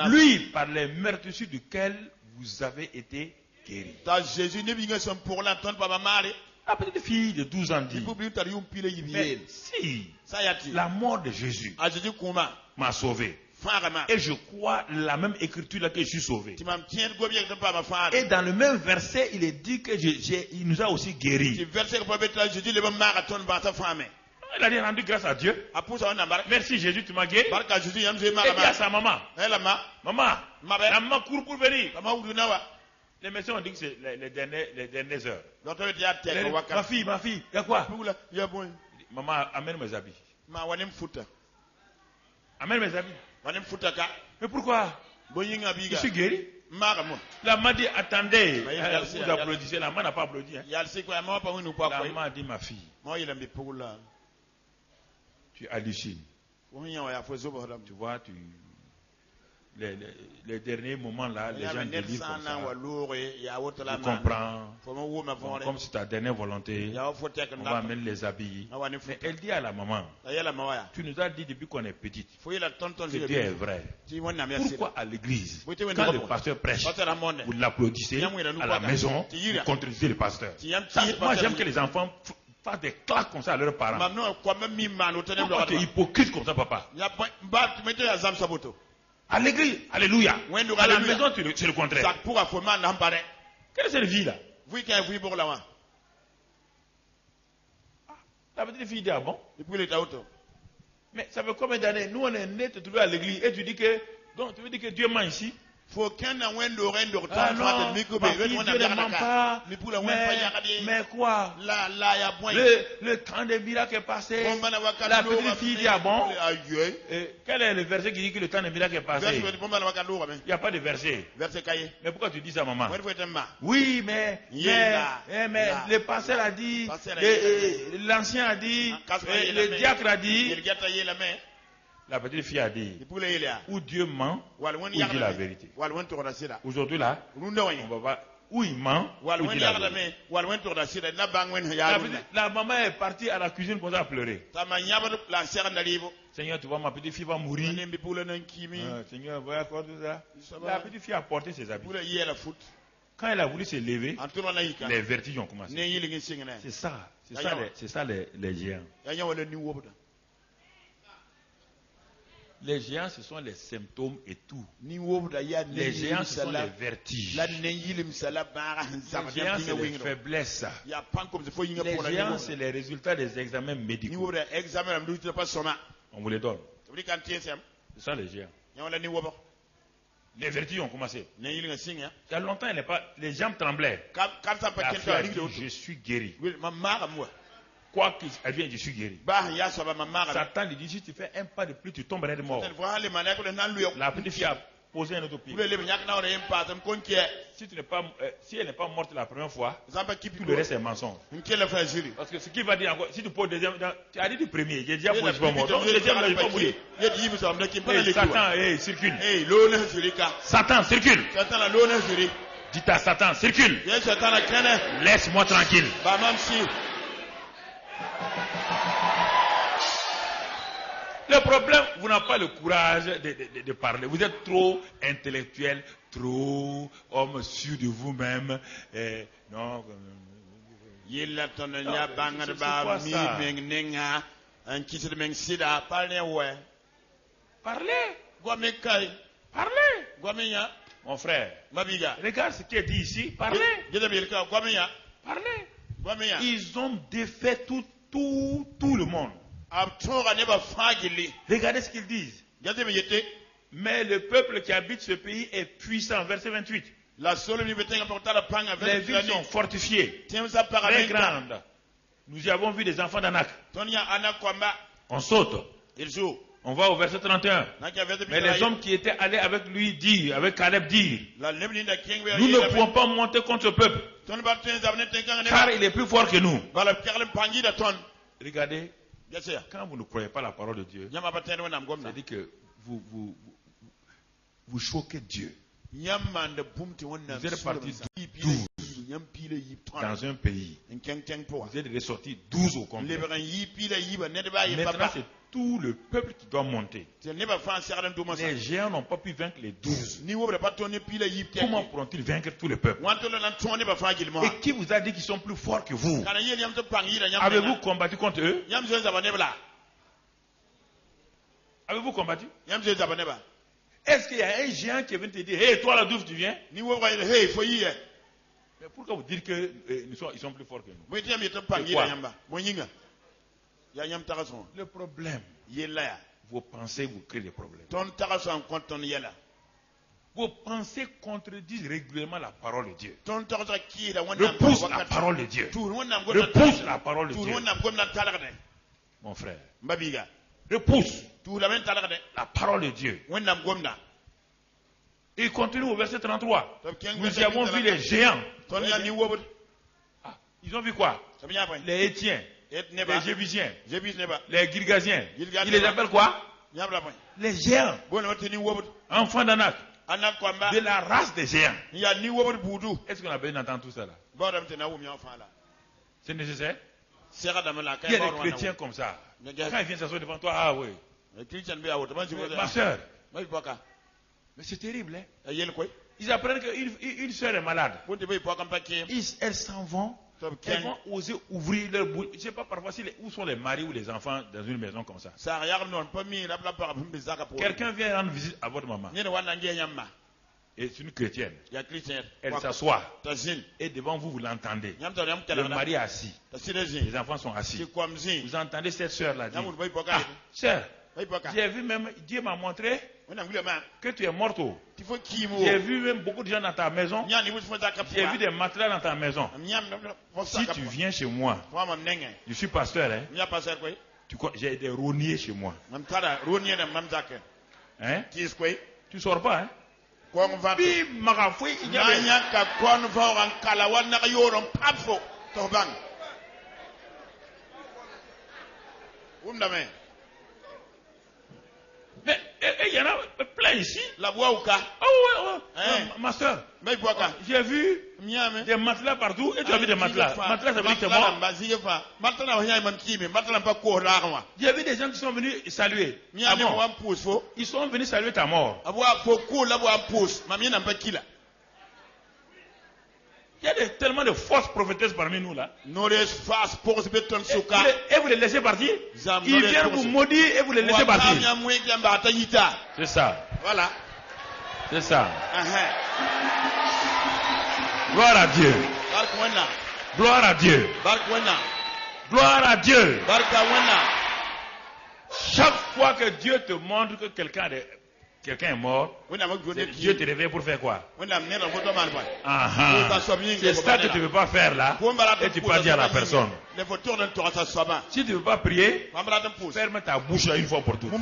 Lui, par les meurtrissures duquel vous avez été guéri. La petite fille de 12 ans dit, mais si la mort de Jésus m'a sauvé, et je crois la même écriture là que je suis sauvé. Et dans le même verset, il est dit que il nous a aussi guéris. Elle a rendu grâce à Dieu. Merci Jésus, tu m'as guéri. Elle dit à sa maman, maman, la maman court pour venir. Les médecins ont dit que c'est les dernières heures. Ma fille, il y a quoi? Maman, amène mes habits. Amène mes habits. Mais pourquoi? Je suis guéri. La maman dit, attendez. Vous applaudissez. La maman n'a pas applaudi. La maman a dit, ma fille, tu hallucines. Tu vois, les derniers moments là, les gens délivrent comme ça. Tu comprends. Bon, comme c'est ta dernière volonté, on va amener les habits. Mais elle dit à la maman, tu nous as dit depuis qu'on est petite que Dieu est vrai. Pourquoi à l'église, quand le pasteur prêche, vous l'applaudissez, à la maison, vous contredisez le pasteur? Moi j'aime que les enfants fassent des claques comme ça à leurs parents. Pourquoi tu es hypocrite comme ça, papa? À l'église, alléluia. À la maison, c'est le contraire. Quelle est cette vie-là? La petite fille dit, ah bon? Mais ça fait combien d'années? Nous, on est nés te trouver à l'église et tu dis que, donc, tu veux dire que Dieu ment ici? Ah non, ma fille, Dieu ne ment pas. Mais quoi? Le temps des miracles est passé. La petite fille dit, ah bon? Quel est le verset qui dit que le temps des miracles est passé? Il n'y a pas de verset. Mais pourquoi tu dis ça, maman? Oui, mais le pasteur a dit, l'ancien a dit, le diacre a dit. La petite fille a dit, ou Dieu ment, ou il dit la vérité. Aujourd'hui là, on va voir où il ment, ou il dit la vérité. La maman est partie à la cuisine pour ça pleurer. Seigneur, tu vois, ma petite fille va mourir. Seigneur, voilà quoi tout ça. La petite fille a porté ses habits. Quand elle a voulu se lever, les vertiges ont commencé. C'est ça les géants. Les géants, ce sont les symptômes et tout. Les géants, ce sont les vertiges. Les géants, c'est les faiblesses. Les géants, c'est les résultats des examens médicaux. On vous les donne. Ce sont les géants. Les vertiges ont commencé. Il y a longtemps, les jambes tremblaient. La fille a dit, je suis guéri. Quoi qu'elle vienne, je suis guéri. Satan lui dit, si tu fais un pas de plus, tu tomberais de mort. La petite fille a posé un autre pied. Si elle n'est pas morte la première fois, tout le reste est mensonge. Parce que ce qu'il va dire encore, si tu poses deuxième, tu as dit du premier, j'ai déjà posé pas mort. Donc le deuxième, je ne vais pas mourir. Satan, circule. Satan, circule. Dites à Satan, circule. Laisse-moi tranquille. Le problème, vous n'avez pas le courage de parler. Vous êtes trop intellectuel, trop homme sûr de vous-même. Non. Parlez. Mon frère, regarde ce qui est dit ici. Parlez. Ils ont défait tout le monde. Regardez ce qu'ils disent. Mais le peuple qui habite ce pays est puissant. Verset 28. Les villes sont fortifiées, très grandes. Nous y avons vu des enfants d'Anak. On saute, On va au verset 31. Mais les hommes qui étaient allés avec lui dirent, avec Caleb dirent, nous ne pouvons pas monter contre ce peuple, car il est plus fort que nous. Regardez, quand vous ne croyez pas la parole de Dieu, c'est-à-dire que vous choquez Dieu. Vous êtes parti 12 dans un pays. Vous êtes ressorti 12 au complet. Maintenant, c'est tout le peuple qui doit monter. Les géants n'ont pas pu vaincre les 12. Comment pourront-ils vaincre tout le peuple? Et qui vous a dit qu'ils sont plus forts que vous? Avez-vous combattu contre eux? Avez-vous combattu? Est-ce qu'il y a un géant qui est venu te dire, hey, toi là d'où tu viens? Mais pourquoi vous dites qu'ils sont plus forts que nous? Le problème, vos pensées vous créent des problèmes. Vos pensées contredisent régulièrement la parole de Dieu. Repousse la parole de Dieu. Repousse la parole de Dieu. Mon frère, repousse la parole de Dieu. Et il continue au verset 33. Nous y avons vu les géants. Ah, ils ont vu quoi? Les Étiens, les Jébusiens, les Girgasiens. Ils les appellent quoi? Les géants. Enfants d'Anak. De la race des géants. Est-ce qu'on a besoin d'entendre tout ça là? C'est nécessaire? Il y a des chrétiens comme ça. Quand ils viennent s'asseoir devant toi, ah oui. Ma soeur. Mais c'est terrible, hein? Ils apprennent qu'une soeur est malade. Elles s'en vont. Elles vont oser ouvrir leur bouche. Je ne sais pas parfois où sont les maris ou les enfants dans une maison comme ça. Quelqu'un vient rendre visite à votre maman. Et c'est une chrétienne. Elle s'assoit. Et devant vous, vous l'entendez. Le mari est assis. Les enfants sont assis. Vous entendez cette soeur-là dire, ah, sœur, j'ai vu même, Dieu m'a montré que tu es morte. J'ai vu même beaucoup de gens dans ta maison. J'ai vu des matelas dans ta maison. Si tu viens chez moi, je suis pasteur, hein? J'ai des rogniers chez moi. Hein? Tu sors pas, hein? Mais il y en a plein ici. La voix ou cas? Oh, ma soeur. J'ai vu des matelas partout et tu as vu des matelas. Matelas, ça veut dire que c'est mort. J'ai vu des gens qui sont venus saluer. Ils sont venus saluer ta mort. Il y a tellement de fausses prophétesses parmi nous là. Et vous les laissez partir. Ils viennent vous maudire et vous les laissez partir. C'est ça. Voilà. C'est ça. Gloire à Dieu. Gloire à Dieu. Gloire à Dieu. Chaque fois que Dieu te montre que quelqu'un est mort, Dieu te réveille pour faire quoi? C'est ça que tu ne veux pas faire là. Et tu peux dire à la personne. Si tu ne veux pas prier, ferme ta bouche une fois pour toutes.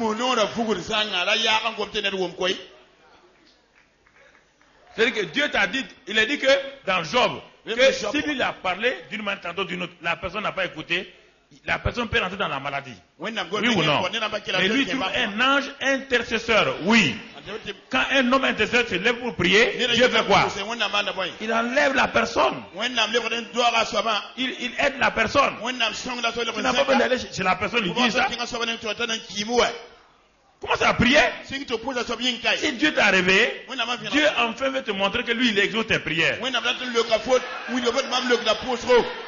C'est-à-dire que Dieu t'a dit, il a dit que dans Job, que si lui a parlé d'une manière tantôt d'une autre, la personne n'a pas écouté, la personne peut rentrer dans la maladie. Oui ou non? Mais lui trouve un ange intercesseur. Oui. Quand un homme intercesseur se lève pour prier, Dieu fait quoi? Il enlève la personne. Il aide la personne. Tu n'as pas besoin d'aller chez la personne, il dit ça. Commence à prier. Si Dieu t'a réveillé, Dieu enfin veut te montrer que lui il exauce tes prières.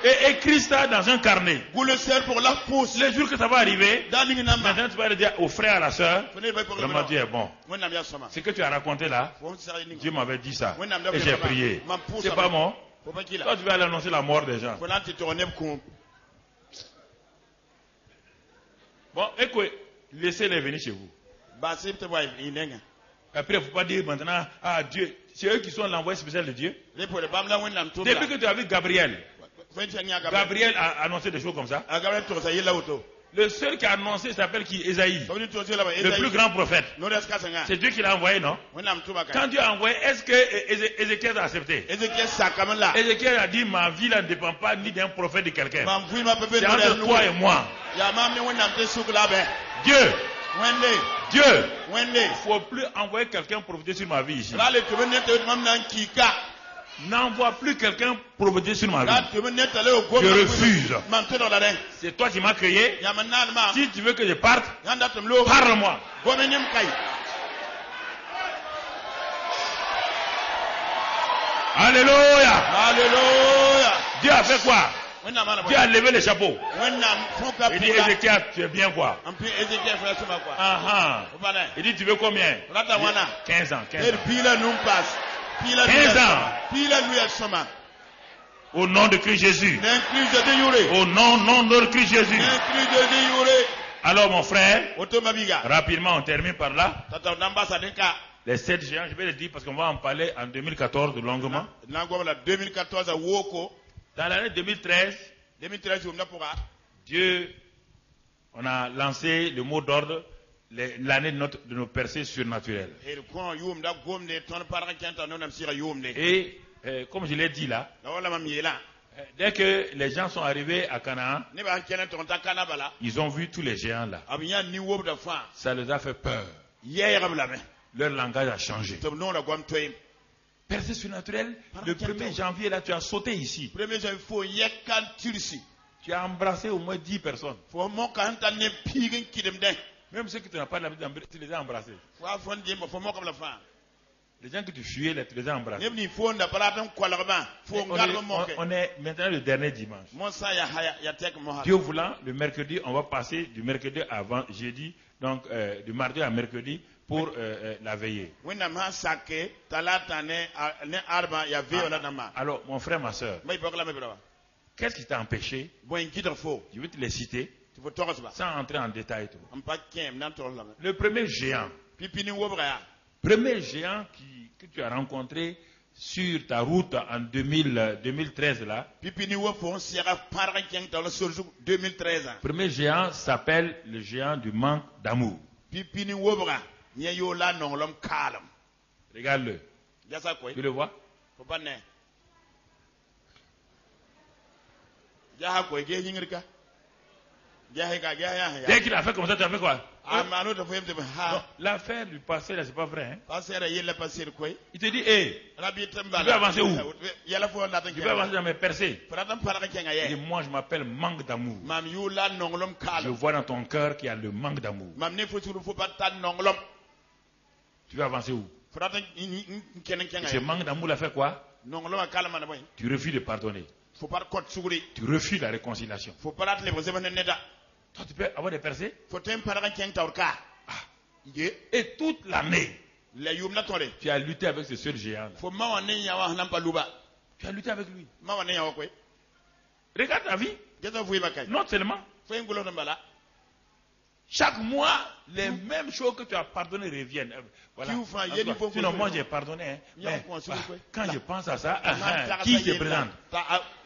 Et écris ça dans un carnet. Le jour que ça va arriver, maintenant tu vas le dire au frère, à la soeur, vraiment Dieu est bon. Ce que tu as raconté là, Dieu m'avait dit ça. Et j'ai prié. C'est pas bon. Toi tu vas aller annoncer la mort des gens. Bon, écoute, laissez-les venir chez vous. Après, il ne faut pas dire maintenant, ah Dieu, c'est eux qui sont l'envoyé spécial de Dieu. Depuis que tu as vu Gabriel, Gabriel a annoncé des choses comme ça. Le seul qui a annoncé s'appelle qui? Ésaïe. Le plus grand prophète. C'est Dieu qui l'a envoyé, non? Quand Dieu a envoyé, est-ce que Ézéchiel a accepté? Ézéchiel a dit, ma vie là ne dépend pas ni d'un prophète de quelqu'un. C'est entre toi et moi. Dieu. Il ne faut plus envoyer quelqu'un prophéter sur ma vie ici. N'envoie plus quelqu'un prophéter sur ma vie. Je refuse. C'est toi qui m'as créé. Si tu veux que je parte, parle-moi. Alléluia. Alléluia. Dieu a fait quoi? Dieu a levé le chapeau. Il dit, Ézéchiel, tu es bien quoi? Il dit, tu veux combien? 15 ans. 15 ans. Au nom de Christ Jésus. Au nom de Christ Jésus. Alors mon frère, rapidement on termine par là. Les 7 géants, je vais le dire parce qu'on va en parler en 2014 longuement. Dans l'année 2013, Dieu, on a lancé le mot d'ordre, l'année de nos percées surnaturelles. Et comme je l'ai dit là, dès que les gens sont arrivés à Canaan, ils ont vu tous les géants là. Ça les a fait peur. Leur langage a changé. Percée surnaturelle, le 1er janvier là, tu as sauté ici. Tu as embrassé au moins 10 personnes. Même ceux que tu n'as pas l'habitude d'embrasser, tu les as embrassés. Les gens que tu fuyais là, tu les as embrassés. On est maintenant le dernier dimanche. Dieu voulant, le mercredi, on va passer du mercredi avant jeudi, donc du mardi à mercredi pour la veillée. Alors, mon frère, ma soeur, qu'est-ce qui t'a empêché? Je vais te les citer sans entrer en détail. Le premier géant que tu as rencontré sur ta route en 2013 là, le premier géant s'appelle le géant du manque d'amour. Regarde-le. Tu le vois? Dès qu'il a fait comme ça, tu as fait quoi? L'affaire du passé là, c'est pas vrai. Hein? Il te dit, hé, tu veux avancer où? Tu veux avancer dans mes percées? Il dit, moi je m'appelle manque d'amour. Je vois dans ton cœur qu'il y a le manque d'amour. Tu veux avancer où? Et ce manque d'amour l'a fait quoi? Tu refuses de pardonner. Tu refuses la réconciliation. Toi, tu peux avoir des percées. Et toute l'année, tu as lutté avec ce seul géant. Tu as lutté avec lui. Regarde ta vie. Non seulement. Chaque mois, les mêmes choses que tu as pardonnées reviennent. Voilà. Sinon, moi j'ai pardonné. Hein. Mais, quand je pense à ça, qui se présente?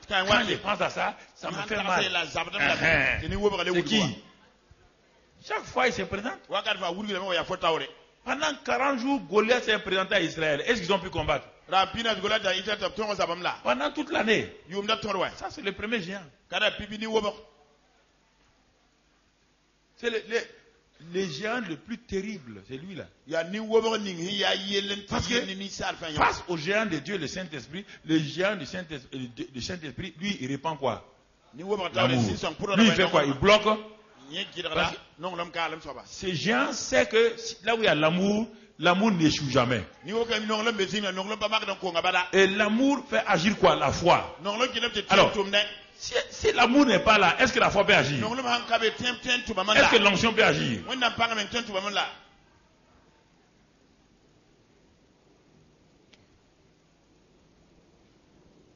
Quand je pense à ça, ça me fait mal. C'est qui? Chaque fois il se présente. Pendant 40 jours, Goliath s'est présenté à Israël. Est-ce qu'ils ont pu combattre? Pendant toute l'année. Ça c'est le premier géant. C'est le géant le plus terrible, c'est lui là. Parce que face au géant de Dieu, le Saint-Esprit, le géant du Saint-Esprit, lui, il répand quoi? L'amour. Lui, il fait quoi? Il bloque. Ce géant sait que là où il y a l'amour, l'amour n'échoue jamais. Et l'amour fait agir quoi? La foi. Alors, si l'amour n'est pas là, est-ce que la foi peut agir? Est-ce que l'onction peut agir?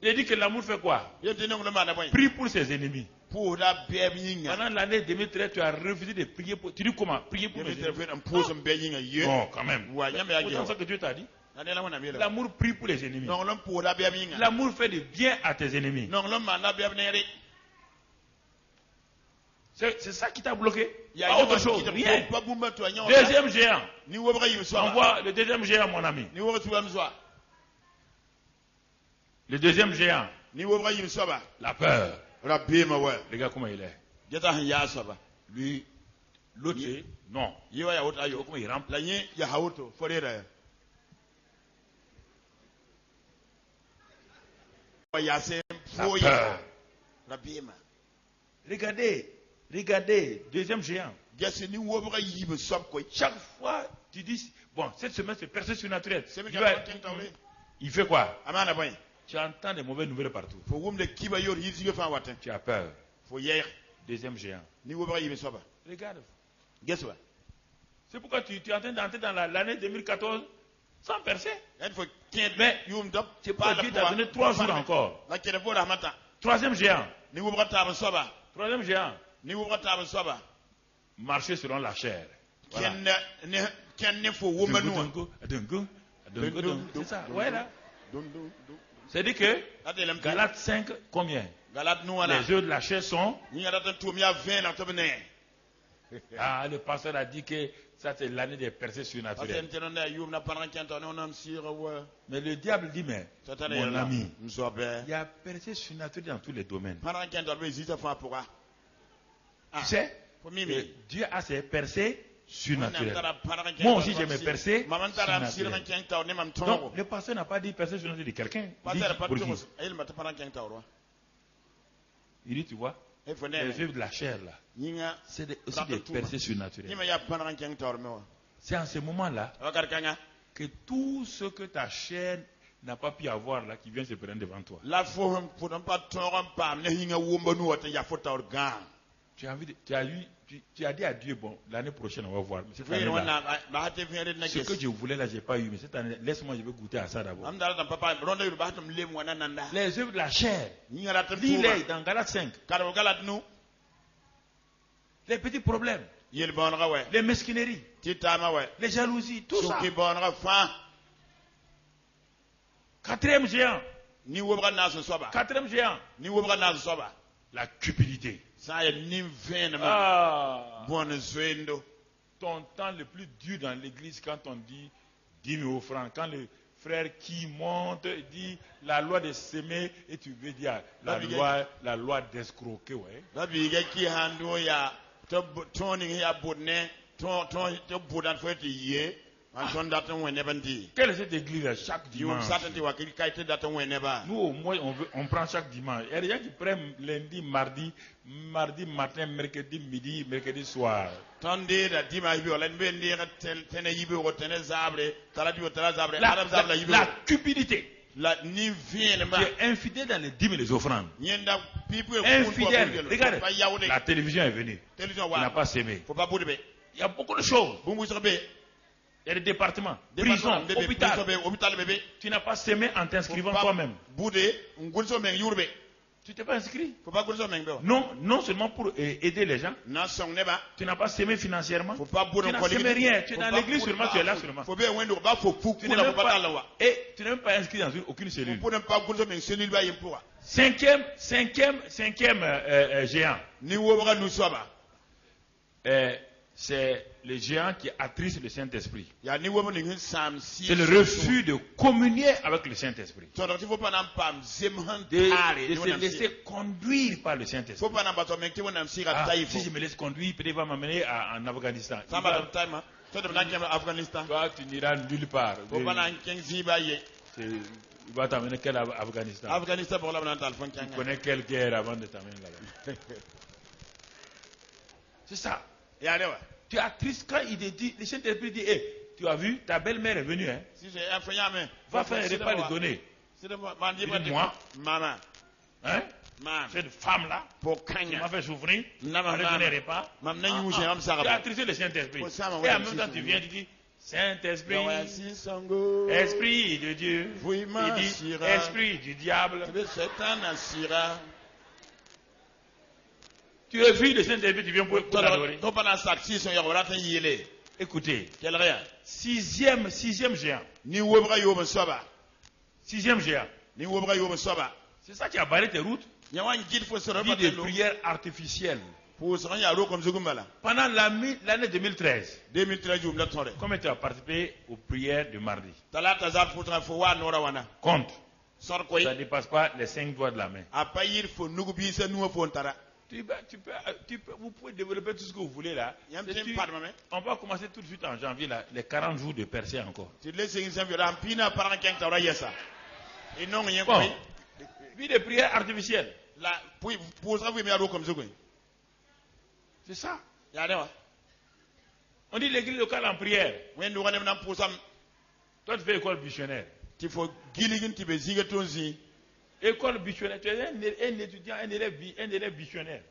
Il dit que l'amour fait quoi? Prie pour ses ennemis. Pendant l'année 2013, tu as refusé de prier pour. Tu dis comment? Prier pour mes ennemis. Non, quand même. C'est ça que Dieu t'a dit. L'amour prie pour les ennemis. L'amour fait du bien à tes ennemis. C'est ça qui t'a bloqué. Il y a Pas autre chose. Rien. Deuxième géant. Envoie le deuxième géant, mon ami. Le deuxième géant. La peur. Regarde comment il est. Lui, l'autre, non. Comment il rampe. La peur. Regardez, deuxième géant. Chaque fois, tu dis, bon, cette semaine c'est percée surnaturelle. Il fait quoi? Tu entends des mauvaises nouvelles partout. Tu as peur. Deuxième géant. Regarde. C'est pourquoi tu es en train d'entrer dans l'année 2014 sans percer. Mais tu peux Dieu t'a donné 3 jours encore. Troisième géant. Troisième géant. Marcher selon la chair. Voilà. C'est ça. Ouais, là. C'est-à-dire que Galates 5, combien? Les œufs de la chair sont. Ah, le pasteur a dit que ça c'est l'année des percées surnaturelles. Mais le diable dit, mais mon ami, il y a percées surnaturelles dans tous les domaines. Tu sais, Dieu a ses percées surnaturelles. Moi aussi j'ai mes percées surnaturelles. Donc le pasteur n'a pas dit percées surnaturelles de quelqu'un. Il dit, tu vois, les œuvres de la chair là, c'est aussi des percées surnaturelles. C'est en ce moment-là que tout ce que ta chair n'a pas pu avoir là, qui vient se prendre devant toi. Tu as dit à Dieu, bon, l'année prochaine on va voir. Mais cette année-là, ce que je voulais là, j'ai pas eu. Mais cette année, laisse-moi, je vais goûter à ça d'abord. Les œuvres de la chair, lis-les dans Galates 5. Les petits problèmes, les mesquineries, les jalousies, tout ça. Quatrième géant. Quatrième géant. La cupidité. Ton temps le plus dur dans l'église, quand on dit 10 000 francs, quand le frère qui monte dit la loi de s'aimer, et tu veux dire la loi d'escroquer, ouais. Quelle est cette église chaque dimanche? Nous au moins on prend chaque dimanche. Il y a des gens qui prennent lundi, mardi matin, mercredi midi, mercredi soir. La cupidité. Tu es infidèle dans les dîmes et les offrandes. Infidèle. Regarde, la télévision est venue. Tu n'as pas s'aimé. Il y a beaucoup de choses. Il y a des départements, prison, hôpital. Tu n'as pas semé en t'inscrivant toi-même. Tu t'es pas inscrit. Non seulement pour aider les gens. Tu n'as pas semé financièrement. Tu n'as semé rien. Tu es dans l'église seulement, tu es là seulement. Et tu n'es même pas inscrit dans aucune cellule. Cinquième géant. C'est le géant qui attriste le Saint-Esprit. C'est le refus de communier avec le Saint-Esprit. De se laisser conduire par le Saint-Esprit. Si je me laisse conduire, peut-être il va m'amener en Afghanistan. Toi, tu n'iras nulle part. Il va t'amener quel Afghanistan? Tu connais quelle guerre avant de t'amener là-bas? C'est ça. Tu es triste quand il te dit, le Saint-Esprit dit, hey, tu as vu, ta belle-mère est venue, hein? Va faire un repas de donner. Dis-moi, hein? Cette femme-là, qui m'a fait souffrir, m'a donné un repas. Tu as attristé le Saint-Esprit. Et en même temps, tu viens, tu dis, Saint-Esprit, Esprit de Dieu. Il dit, Esprit du diable. Tu refuses le Saint-Esprit, tu viens pour l'adorer. Écoutez, sixième géant. Sixième géant. C'est ça qui a barré tes routes. Vie de prière artificielle. Pendant l'année 2013, 2013 comment tu as participé aux prières de mardi? Compte. Ça ne dépasse pas les 5 doigts de la main. Vous pouvez développer tout ce que vous voulez là. On va commencer tout de suite en janvier là, les 40 jours de percée encore. Bon, vie de prière artificielle. C'est ça. On dit l'église locale en prière. Toi tu fais école missionnaire. École missionnaire, tu es un étudiant, un élève missionnaire.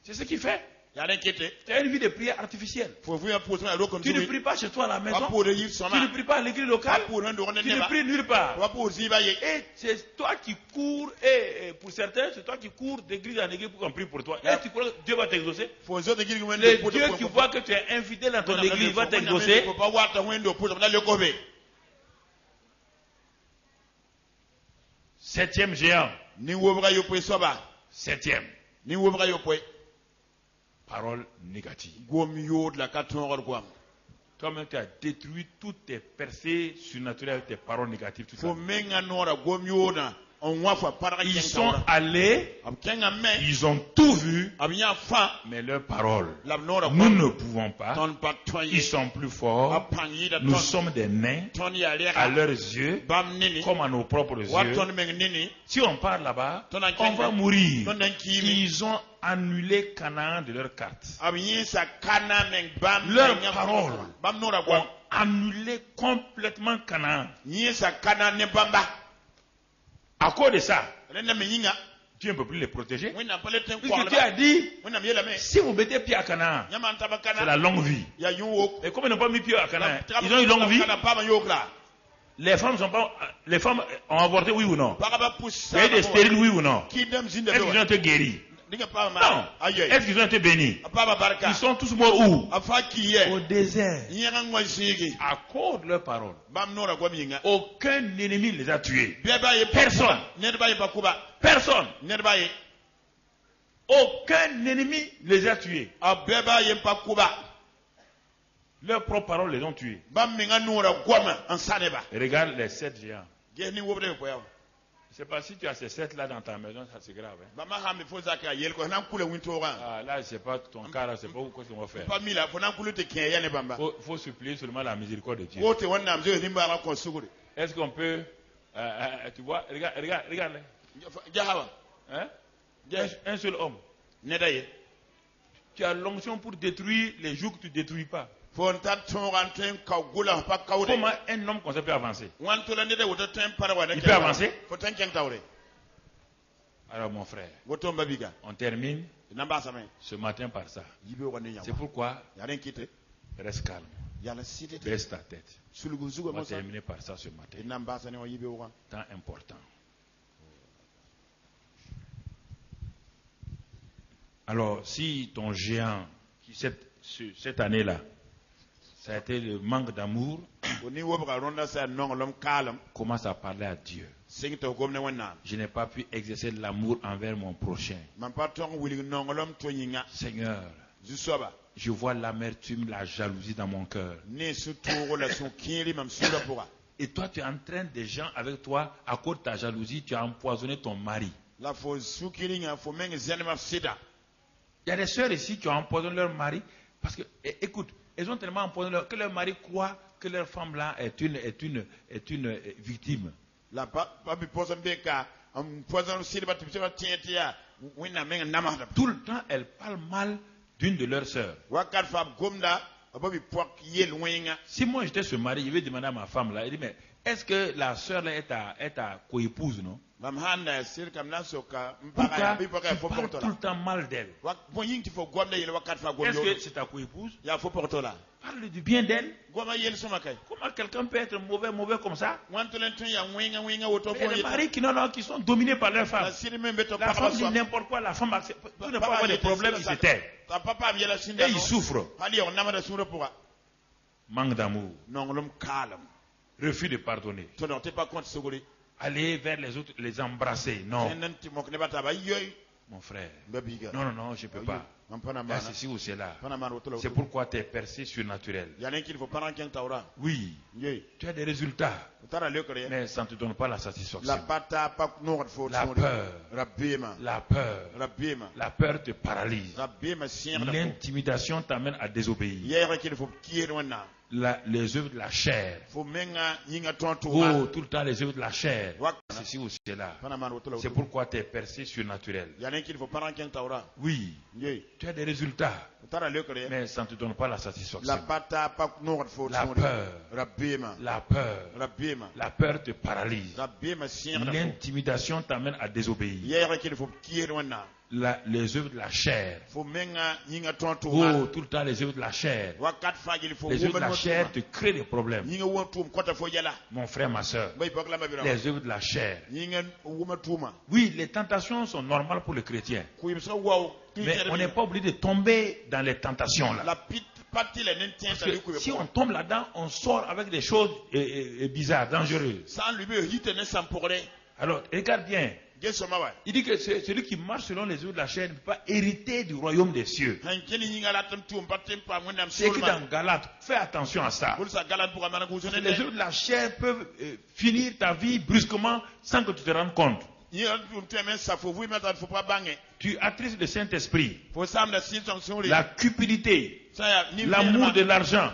C'est ce qu'il fait. Tu as une vie de prière artificielle. Tu ne pries pas chez toi à la maison. Tu ne pries pas à l'église locale. Tu ne pries nulle part. Et c'est toi qui cours, et pour certains, c'est toi qui cours d'église en église pour qu'on prie pour toi. Et tu crois que Dieu va t'exaucer? Le Dieu qui voit que tu es infidèle dans ton église va t'exaucer. Septième géant. Septième. Parole négative. Toi-même, tu as détruit toutes tes percées surnaturelles avec tes paroles négatives. Ils sont allés, ils ont tout vu, mais leurs paroles, nous ne pouvons pas. Ils sont plus forts. Nous sommes des nains à leurs yeux, comme à nos propres yeux. Si on parle là-bas, on va mourir. Ils ont annulé Canaan de leur carte. Leurs paroles ont annulé complètement Canaan. À cause de ça, Dieu ne peut plus les protéger. Puisque Dieu a dit, si vous mettez pied à Canaan, c'est la longue vie. Et comme ils n'ont pas mis pied à Canaan, ils ont une longue vie. Les femmes ont avorté, oui ou non? Il y a eu des stériles, oui ou non? Est-ce qu'ils ont été guéris? Non. Est-ce qu'ils ont été bénis? Ils sont tous morts où? Au désert. À cause de leurs paroles. Aucun ennemi ne les a tués. Personne. Personne. Aucun ennemi ne les a tués. Leurs propres paroles les ont tués. Regarde les 7 géants. Je ne sais pas si tu as ces 7 là dans ta maison, ça c'est grave. Hein? Ah, là, je ne sais pas ton cas, là, je ne sais pas quoi on va faire. Il faut supplier seulement la miséricorde de Dieu. Est-ce qu'on peut. Tu vois, regarde. Hein? Un seul homme. Tu as l'onction pour détruire les jours que tu ne détruis pas. Comment un homme comme ça peut avancer? Il peut avancer? Alors mon frère, on termine ce matin par ça. C'est pourquoi reste calme. Baisse ta tête. On va terminer par ça ce matin. Temps important. Alors si ton géant, cette année-là, ça a été le manque d'amour, commence à parler à Dieu. Je n'ai pas pu exercer l'amour envers mon prochain. Seigneur, je vois l'amertume, la jalousie dans mon cœur. Et toi, tu entraînes des gens avec toi, à cause de ta jalousie, tu as empoisonné ton mari. Il y a des sœurs ici qui ont empoisonné leur mari parce que, écoute, elles ont tellement empoisonné que leur mari croit que leur femme là est une victime. Tout le temps, elles parlent mal d'une de leurs sœurs. Si moi j'étais ce mari, je vais demander à ma femme là, il dit mais est-ce que la sœur là est ta co-épouse, non? Pourquoi tu parles tout le temps mal d'elle? Est-ce que c'est ta co-épouse? Parle du bien d'elle. Comment quelqu'un peut être mauvais comme ça? Il y a des maris qui sont dominés par leur femme. La femme dit n'importe quoi, la femme accepte. Pour ne pas avoir de problème, il se tait. Et il souffre. Manque d'amour. Refus de pardonner. Aller vers les autres, les embrasser. Non. Mon frère. Mbabiga. Non, non, non, je ne peux pas. Il y a ceci ou cela. C'est pourquoi tes percées surnaturelles. Oui, tu as des résultats, mais ça ne te donne pas la satisfaction. La peur te paralyse. L'intimidation t'amène à désobéir. Les œuvres de la chair. Oh, tout le temps les œuvres de la chair. Ceci ou cela. C'est pourquoi tes percées surnaturelles. Oui, tu as des résultats, mais ça ne te donne pas la satisfaction. La peur te paralyse. L'intimidation t'amène à désobéir. Les œuvres de la chair. Oh, tout le temps les œuvres de la chair. Les œuvres de la chair te créent des problèmes. Mon frère, ma soeur, les œuvres de la chair. Oui, les tentations sont normales pour le chrétien. Mais on n'est pas obligé de tomber dans les tentations là. Parce que si on tombe là-dedans, on sort avec des choses bizarres, dangereuses. Alors, regarde bien. Il dit que celui qui marche selon les œuvres de la chair ne peut pas hériter du royaume des cieux. C'est écrit dans Galates. Fais attention à ça. Les œuvres de la chair peuvent finir ta vie brusquement sans que tu te rendes compte. Tu attristes le Saint-Esprit. La cupidité, l'amour de l'argent.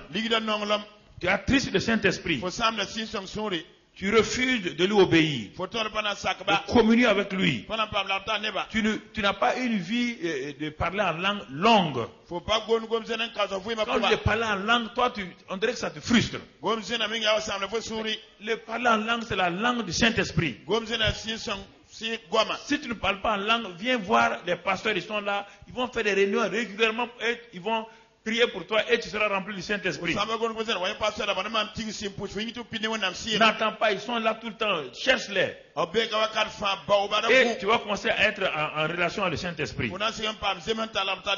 Tu attristes le Saint-Esprit. Tu refuses de lui obéir, de communier avec lui. Tu n'as pas une vie de parler en langue longue. Quand tu parles en langue, toi, on dirait que ça te frustre. Le parler en langue, c'est la langue du Saint-Esprit. Si tu ne parles pas en langue, viens voir les pasteurs, ils sont là, ils vont faire des réunions régulièrement, et ils vont prier pour toi et tu seras rempli du Saint-Esprit. N'attends pas, ils sont là tout le temps. Cherche-les. Et tu vas commencer à être en relation avec le Saint-Esprit.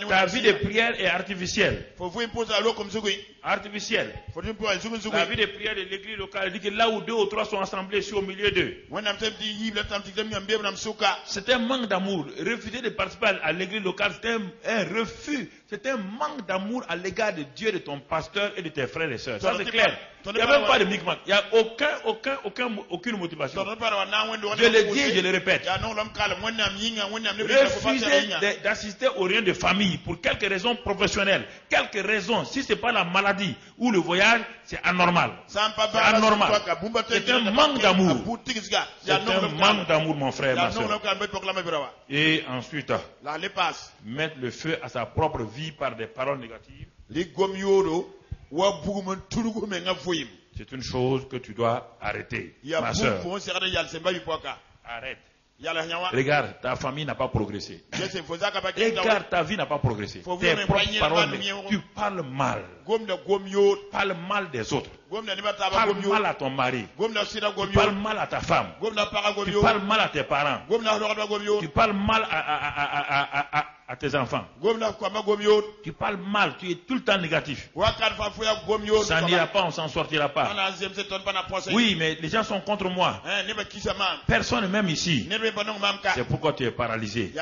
Ta vie de prière est artificielle. Artificielle. La vie de prière de l'église locale dit que là où 2 ou 3 sont assemblés, je suis au milieu d'eux. C'est un manque d'amour. Refuser de participer à l'église locale, c'est un refus. C'est un manque d'amour à l'égard de Dieu, de ton pasteur et de tes frères et sœurs. Ça c'est clair. Il n'y a même pas de micmac. Il n'y a aucune motivation. Je le dis et je le répète. Refuser d'assister aux réunions de famille pour quelques raisons professionnelles. Quelques raisons. Si ce n'est pas la maladie ou le voyage, c'est anormal. C'est anormal. C'est un manque d'amour. C'est un manque d'amour, mon frère, ma soeur. Et ensuite, mettre le feu à sa propre vie par des paroles négatives. C'est une chose que tu dois arrêter, ma soeur. Arrête. Regarde, ta famille n'a pas progressé. Regarde, ta vie n'a pas progressé. Tes propres paroles, tu parles mal. Parle mal des autres. Parle mal à ton mari. Tu parles mal à ta femme. Tu parles mal à tes parents. Tu parles mal à tes enfants. Tu parles mal, tu es tout le temps négatif. Ça n'ira pas, on s'en sortira pas. Oui, mais les gens sont contre moi. Personne ne m'aime ici. C'est pourquoi tu es paralysé.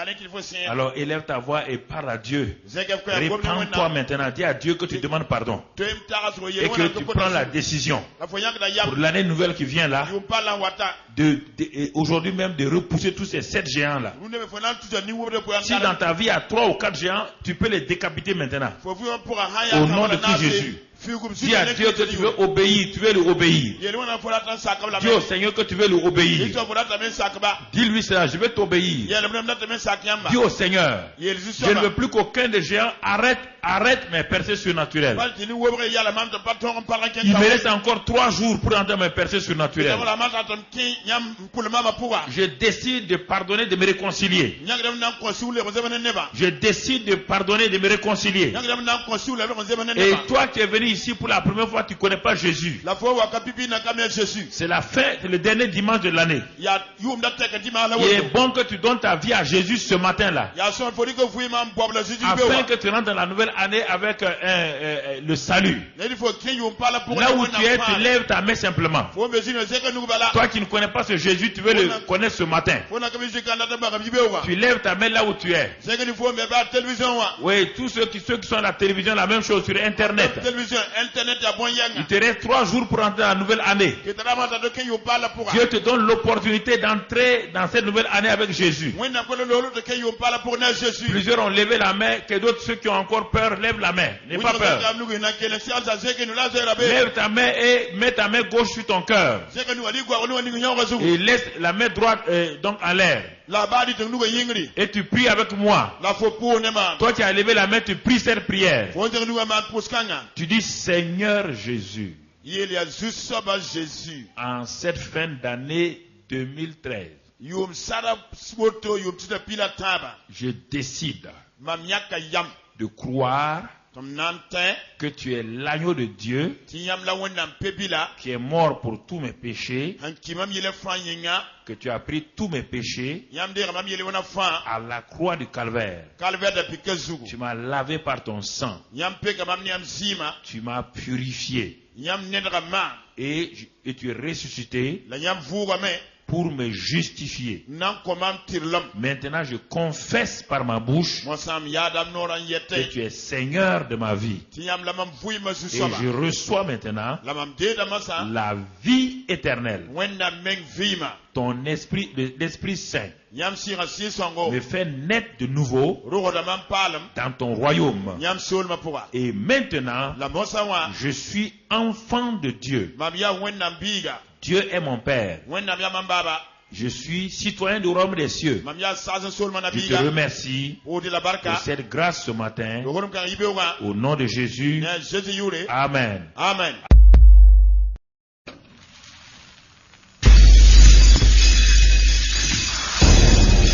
Alors élève ta voix et parle à Dieu. Répands-toi maintenant. Dis à Dieu que tu demandes pardon. Et que tu prends la décision pour l'année nouvelle qui vient là, aujourd'hui même de repousser tous ces 7 géants là. Si dans ta vie il y a 3 ou 4 géants, tu peux les décapiter maintenant. Au nom de Christ Jésus. Dis à Dieu que tu veux obéir, tu veux lui obéir. Dis au Seigneur que tu veux lui obéir. Dis-lui cela, je vais t'obéir. Dis au Seigneur, je ne veux plus qu'aucun des géants arrête mes percées surnaturelles. Il me reste encore 3 jours pour entrer mes percées surnaturelles. Je décide de pardonner, de me réconcilier. Je décide de pardonner, de me réconcilier. Et toi qui es venu ici pour la première fois, tu ne connais pas Jésus. La fois waka pipi na kamia Jésus. C'est la fin, c'est le dernier dimanche de l'année. Ya yum da teka dima la Il est woto. bon que tu donnes ta vie à Jésus ce matin-là. Ya son fodi ko fui mam bob la Jésus Afin bewa. que tu rentres dans la nouvelle année avec le salut. Ne il faut que yum parle pour Là où tu es, tu lèves ta main simplement. Faut me dire c'est que nous bala. Toi qui ne connais pas ce Jésus, tu veux le connaître ce matin. Faut na kamisi kanda da ba kamji bewa. Tu lèves ta main là où tu es. C'est que il faut me ba télévision wa. Oui, tous ceux qui sont à la télévision, la même chose sur Internet. Télévision, internet ya bon Il yanga. te reste 3 jours pour entrer dans la nouvelle année. Que tara ta de que yum parle pour. Dieu te donne l'opportunité d'entrer dans cette nouvelle année avec Jésus. When na ko lolo de que yum parle pour na Jésus. Plusieurs ont levé la main, que d'autres, ceux qui ont encore peur, lèvent la main. N'aie pas peur. Lève ta main et mets ta main gauche sur ton cœur. Et laisse la main droite donc en l'air. Et tu pries avec moi. Toi qui as levé la main, tu pries cette prière. Tu dis, Seigneur Jésus, en cette fin d'année 2013, je décide de croire que tu es l'agneau de Dieu qui est mort pour tous mes péchés, que tu as pris tous mes péchés à la croix du calvaire. Tu m'as lavé par ton sang. Tu m'as purifié. Et tu es ressuscité pour me justifier. Maintenant, je confesse par ma bouche que tu es Seigneur de ma vie. Et je reçois maintenant la vie éternelle. Ton esprit, l'Esprit Saint, me fait naître de nouveau dans ton royaume. Et maintenant, je suis enfant de Dieu. Dieu est mon Père. Je suis citoyen du royaume des cieux. Je te remercie pour cette grâce ce matin. Au nom de Jésus. Amen. Amen.